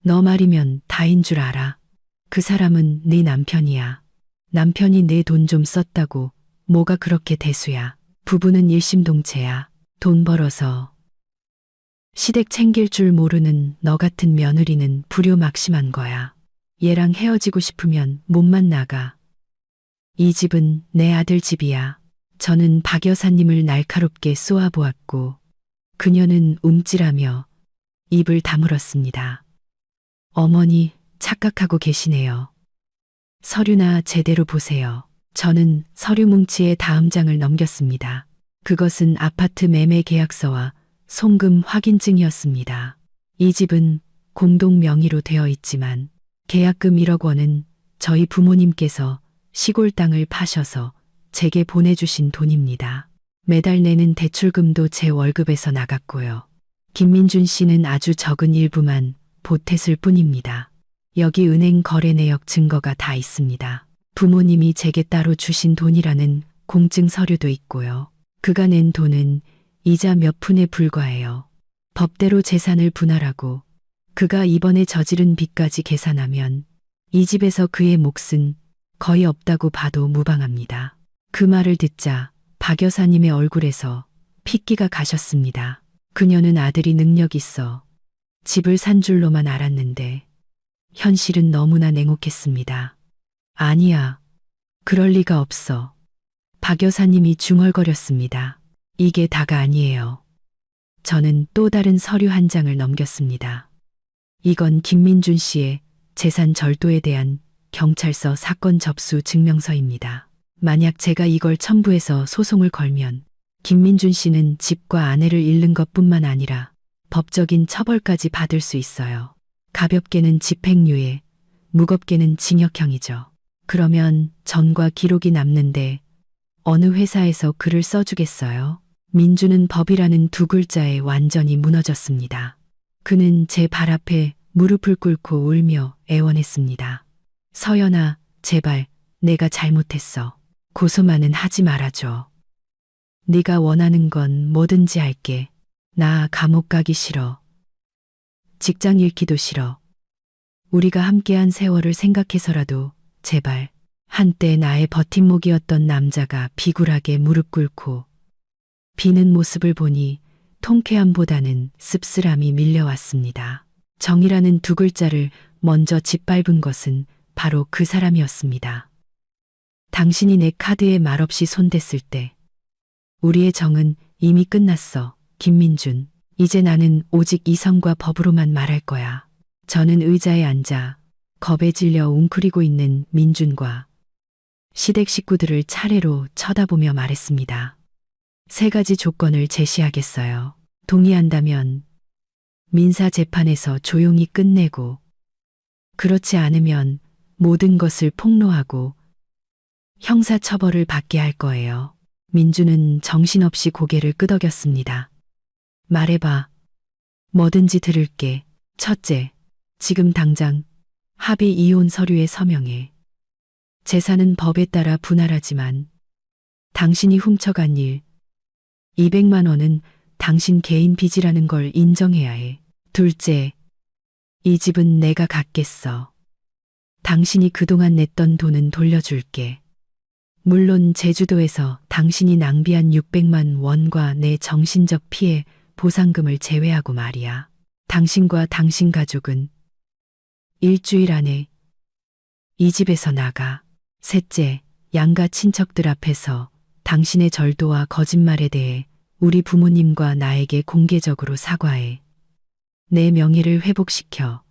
너 말이면 다인 줄 알아. 그 사람은 네 남편이야. 남편이 내 돈 좀 썼다고 뭐가 그렇게 대수야. 부부는 일심동체야. 돈 벌어서 시댁 챙길 줄 모르는 너 같은 며느리는 불효막심한 거야. 얘랑 헤어지고 싶으면 몸만 나가. 이 집은 내 아들 집이야. 저는 박 여사님을 날카롭게 쏘아보았고 그녀는 움찔하며 입을 다물었습니다. 어머니, 착각하고 계시네요. 서류나 제대로 보세요. 저는 서류 뭉치의 다음 장을 넘겼습니다. 그것은 아파트 매매 계약서와 송금 확인증이었습니다. 이 집은 공동 명의로 되어 있지만 계약금 1억 원은 저희 부모님께서 시골 땅을 파셔서 제게 보내주신 돈입니다. 매달 내는 대출금도 제 월급에서 나갔고요. 김민준 씨는 아주 적은 일부만 보탰을 뿐입니다. 여기 은행 거래 내역 증거가 다 있습니다. 부모님이 제게 따로 주신 돈이라는 공증 서류도 있고요. 그가 낸 돈은 이자 몇 푼에 불과해요. 법대로 재산을 분할하고 그가 이번에 저지른 빚까지 계산하면 이 집에서 그의 몫은 거의 없다고 봐도 무방합니다. 그 말을 듣자 박 여사님의 얼굴에서 핏기가 가셨습니다. 그녀는 아들이 능력 있어 집을 산 줄로만 알았는데 현실은 너무나 냉혹했습니다. 아니야. 그럴 리가 없어. 박 여사님이 중얼거렸습니다. 이게 다가 아니에요. 저는 또 다른 서류 한 장을 넘겼습니다. 이건 김민준 씨의 재산 절도에 대한 경찰서 사건 접수 증명서입니다. 만약 제가 이걸 첨부해서 소송을 걸면 김민준 씨는 집과 아내를 잃는 것뿐만 아니라 법적인 처벌까지 받을 수 있어요. 가볍게는 집행유예, 무겁게는 징역형이죠. 그러면 전과 기록이 남는데 어느 회사에서 글을 써주겠어요? 민주는 법이라는 두 글자에 완전히 무너졌습니다. 그는 제 발 앞에 무릎을 꿇고 울며 애원했습니다. 서연아, 제발 내가 잘못했어. 고소만은 하지 말아줘. 네가 원하는 건 뭐든지 할게. 나 감옥 가기 싫어. 직장 잃기도 싫어. 우리가 함께한 세월을 생각해서라도 제발. 한때 나의 버팀목이었던 남자가 비굴하게 무릎 꿇고 비는 모습을 보니 통쾌함보다는 씁쓸함이 밀려왔습니다. 정이라는 두 글자를 먼저 짓밟은 것은 바로 그 사람이었습니다. 당신이 내 카드에 말없이 손댔을 때 우리의 정은 이미 끝났어. 김민준. 이제 나는 오직 이성과 법으로만 말할 거야. 저는 의자에 앉아 겁에 질려 웅크리고 있는 민준과 시댁 식구들을 차례로 쳐다보며 말했습니다. 세 가지 조건을 제시하겠어요. 동의한다면 민사 재판에서 조용히 끝내고, 그렇지 않으면 모든 것을 폭로하고 형사 처벌을 받게 할 거예요. 민주는 정신없이 고개를 끄덕였습니다. 말해봐. 뭐든지 들을게. 첫째, 지금 당장 합의 이혼 서류에 서명해. 재산은 법에 따라 분할하지만 당신이 훔쳐간 일 200만 원은 당신 개인 빚이라는 걸 인정해야 해. 둘째, 이 집은 내가 갖겠어. 당신이 그동안 냈던 돈은 돌려줄게. 물론 제주도에서 당신이 낭비한 600만 원과 내 정신적 피해 보상금을 제외하고 말이야. 당신과 당신 가족은 일주일 안에 이 집에서 나가. 셋째, 양가 친척들 앞에서 당신의 절도와 거짓말에 대해 우리 부모님과 나에게 공개적으로 사과해. 내 명예를 회복시켜.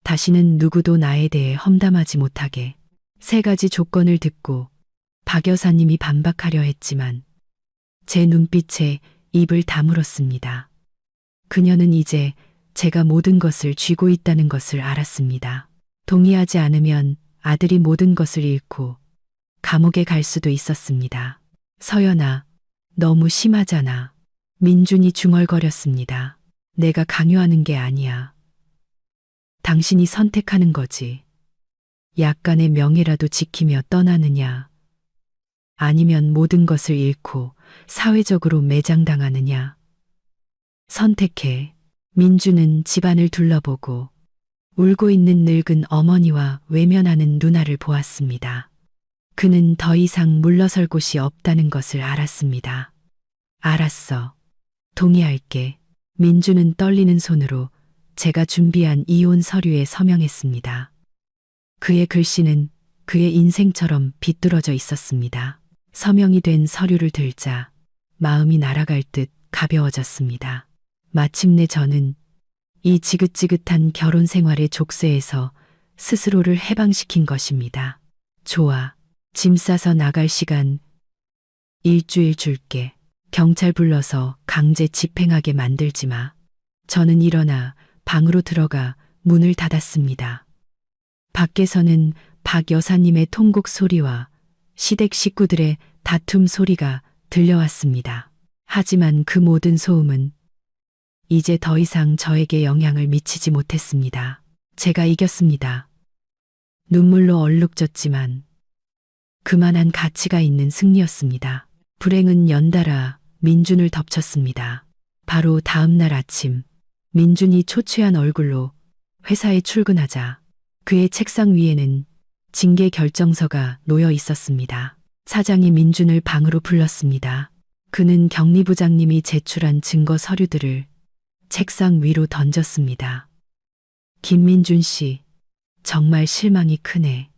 다시는 누구도 나에 대해 험담하지 못하게. 세 가지 조건을 듣고 박 여사님이 반박하려 했지만 제 눈빛에 입을 다물었습니다. 그녀는 이제 제가 모든 것을 쥐고 있다는 것을 알았습니다. 동의하지 않으면 아들이 모든 것을 잃고 감옥에 갈 수도 있었습니다. 서연아, 너무 심하잖아. 민준이 중얼거렸습니다. 내가 강요하는 게 아니야. 당신이 선택하는 거지. 약간의 명예라도 지키며 떠나느냐, 아니면 모든 것을 잃고 사회적으로 매장당하느냐. 선택해. 민주는 집안을 둘러보고 울고 있는 늙은 어머니와 외면하는 누나를 보았습니다. 그는 더 이상 물러설 곳이 없다는 것을 알았습니다. 알았어. 동의할게. 민주는 떨리는 손으로 제가 준비한 이혼 서류에 서명했습니다. 그의 글씨는 그의 인생처럼 비뚤어져 있었습니다. 서명이 된 서류를 들자 마음이 날아갈 듯 가벼워졌습니다. 마침내 저는 이 지긋지긋한 결혼 생활의 족쇄에서 스스로를 해방시킨 것입니다. 좋아. 짐 싸서 나갈 시간 일주일 줄게. 경찰 불러서 강제 집행하게 만들지 마. 저는 일어나 방으로 들어가 문을 닫았습니다. 밖에서는 박 여사님의 통곡 소리와 시댁 식구들의 다툼 소리가 들려왔습니다. 하지만 그 모든 소음은 이제 더 이상 저에게 영향을 미치지 못했습니다. 제가 이겼습니다. 눈물로 얼룩졌지만 그만한 가치가 있는 승리였습니다. 불행은 연달아 민준을 덮쳤습니다. 바로 다음 날 아침, 민준이 초췌한 얼굴로 회사에 출근하자 그의 책상 위에는 징계 결정서가 놓여 있었습니다. 사장이 민준을 방으로 불렀습니다. 그는 격리부장님이 제출한 증거 서류들을 책상 위로 던졌습니다. 김민준 씨, 정말 실망이 크네.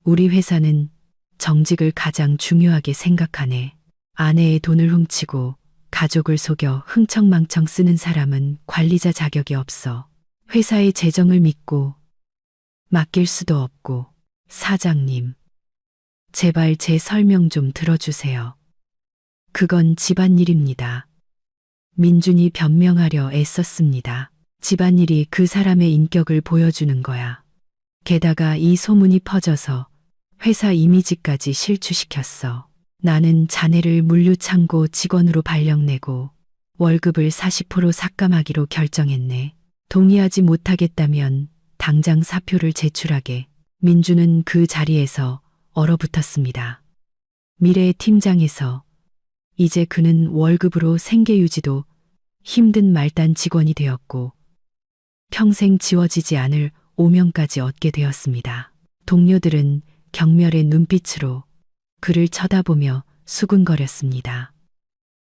우리 회사는 정직을 가장 중요하게 생각하네. 아내의 돈을 훔치고 가족을 속여 흥청망청 쓰는 사람은 관리자 자격이 없어. 회사의 재정을 믿고 맡길 수도 없고. 사장님, 제발 제 설명 좀 들어주세요. 그건 집안일입니다. 민준이 변명하려 애썼습니다. 집안일이 그 사람의 인격을 보여주는 거야. 게다가 이 소문이 퍼져서 회사 이미지까지 실추시켰어. 나는 자네를 물류창고 직원으로 발령내고 월급을 40% 삭감하기로 결정했네. 동의하지 못하겠다면 당장 사표를 제출하게. 민주는 그 자리에서 얼어붙었습니다. 미래의 팀장에서 이제 그는 월급으로 생계 유지도 힘든 말단 직원이 되었고 평생 지워지지 않을 오명까지 얻게 되었습니다. 동료들은 경멸의 눈빛으로 그를 쳐다보며 수근거렸습니다.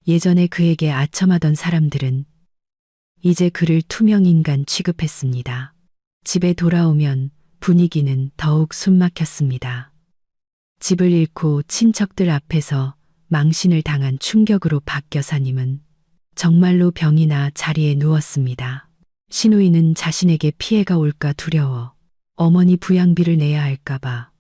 예전에 그에게 아첨하던 사람들은 이제 그를 투명인간 취급했습니다. 집에 돌아오면 분위기는 더욱 숨막혔습니다. 집을 잃고 친척들 앞에서 망신을 당한 충격으로 박 여사님은 정말로 병이나 자리에 누웠습니다. 신우이는 자신에게 피해가 올까 두려워 어머니 부양비를 내야 할까봐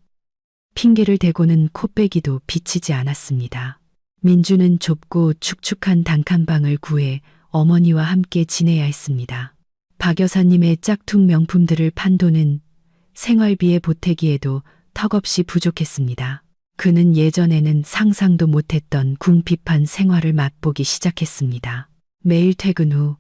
핑계를 대고는 코빼기도 비치지 않았습니다. 민주는 좁고 축축한 단칸방을 구해 어머니와 함께 지내야 했습니다. 박 여사님의 짝퉁 명품들을 판 돈은 생활비에 보태기에도 턱없이 부족했습니다. 그는 예전에는 상상도 못했던 궁핍한 생활을 맛보기 시작했습니다. 매일 퇴근 후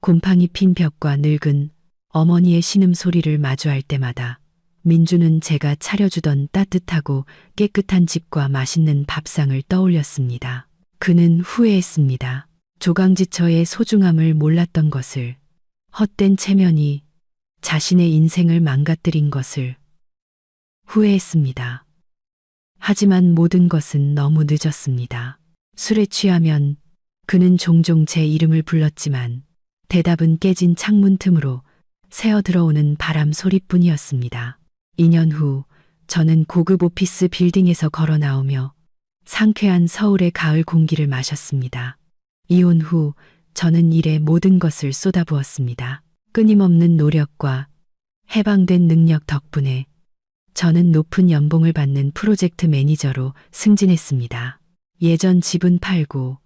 곰팡이 핀 벽과 늙은 어머니의 신음소리를 마주할 때마다 민주는 제가 차려주던 따뜻하고 깨끗한 집과 맛있는 밥상을 떠올렸습니다. 그는 후회했습니다. 조강지처의 소중함을 몰랐던 것을, 헛된 체면이 자신의 인생을 망가뜨린 것을 후회했습니다. 하지만 모든 것은 너무 늦었습니다. 술에 취하면 그는 종종 제 이름을 불렀지만 대답은 깨진 창문 틈으로 새어 들어오는 바람 소리뿐이었습니다. 2년 후 저는 고급 오피스 빌딩에서 걸어 나오며 상쾌한 서울의 가을 공기를 마셨습니다. 이혼 후 저는 일에 모든 것을 쏟아부었습니다. 끊임없는 노력과 해방된 능력 덕분에 저는 높은 연봉을 받는 프로젝트 매니저로 승진했습니다. 예전 집은 팔고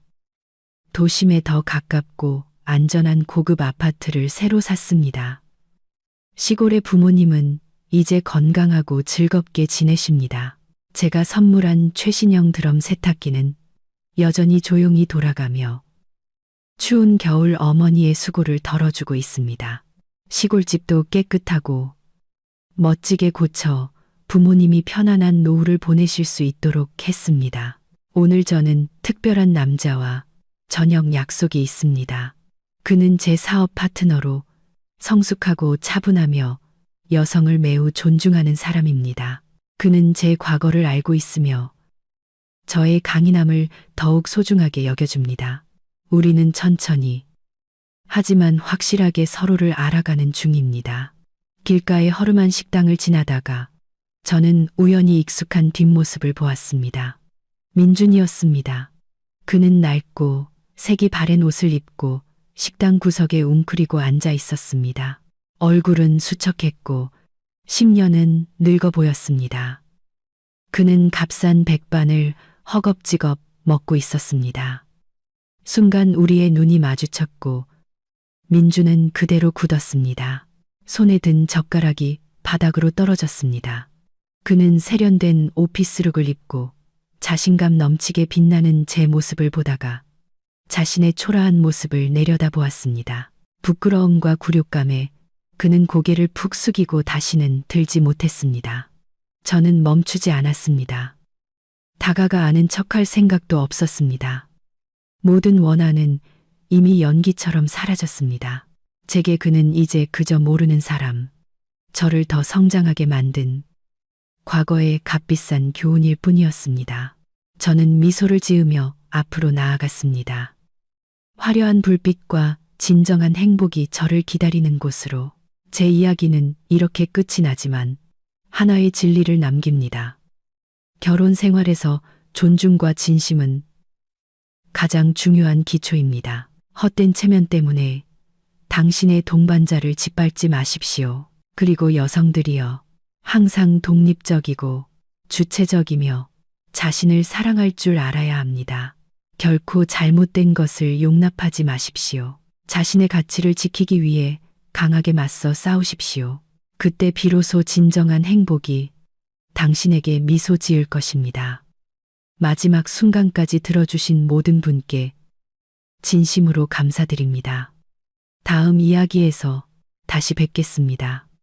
도심에 더 가깝고 안전한 고급 아파트를 새로 샀습니다. 시골의 부모님은 이제 건강하고 즐겁게 지내십니다. 제가 선물한 최신형 드럼 세탁기는 여전히 조용히 돌아가며 추운 겨울 어머니의 수고를 덜어주고 있습니다. 시골집도 깨끗하고 멋지게 고쳐 부모님이 편안한 노후를 보내실 수 있도록 했습니다. 오늘 저는 특별한 남자와 저녁 약속이 있습니다. 그는 제 사업 파트너로 성숙하고 차분하며 여성을 매우 존중하는 사람입니다. 그는 제 과거를 알고 있으며 저의 강인함을 더욱 소중하게 여겨줍니다. 우리는 천천히 하지만 확실하게 서로를 알아가는 중입니다. 길가의 허름한 식당을 지나다가 저는 우연히 익숙한 뒷모습을 보았습니다. 민준이었습니다. 그는 낡고 색이 바랜 옷을 입고 식당 구석에 웅크리고 앉아 있었습니다. 얼굴은 수척했고 10년은 늙어 보였습니다. 그는 값싼 백반을 허겁지겁 먹고 있었습니다. 순간 우리의 눈이 마주쳤고 민주는 그대로 굳었습니다. 손에 든 젓가락이 바닥으로 떨어졌습니다. 그는 세련된 오피스룩을 입고 자신감 넘치게 빛나는 제 모습을 보다가 자신의 초라한 모습을 내려다보았습니다. 부끄러움과 굴욕감에 그는 고개를 푹 숙이고 다시는 들지 못했습니다. 저는 멈추지 않았습니다. 다가가 아는 척할 생각도 없었습니다. 모든 원한은 이미 연기처럼 사라졌습니다. 제게 그는 이제 그저 모르는 사람, 저를 더 성장하게 만든 과거의 값비싼 교훈일 뿐이었습니다. 저는 미소를 지으며 앞으로 나아갔습니다. 화려한 불빛과 진정한 행복이 저를 기다리는 곳으로. 제 이야기는 이렇게 끝이 나지만 하나의 진리를 남깁니다. 결혼 생활에서 존중과 진심은 가장 중요한 기초입니다. 헛된 체면 때문에 당신의 동반자를 짓밟지 마십시오. 그리고 여성들이여, 항상 독립적이고 주체적이며 자신을 사랑할 줄 알아야 합니다. 결코 잘못된 것을 용납하지 마십시오. 자신의 가치를 지키기 위해 강하게 맞서 싸우십시오. 그때 비로소 진정한 행복이 당신에게 미소 지을 것입니다. 마지막 순간까지 들어주신 모든 분께 진심으로 감사드립니다. 다음 이야기에서 다시 뵙겠습니다.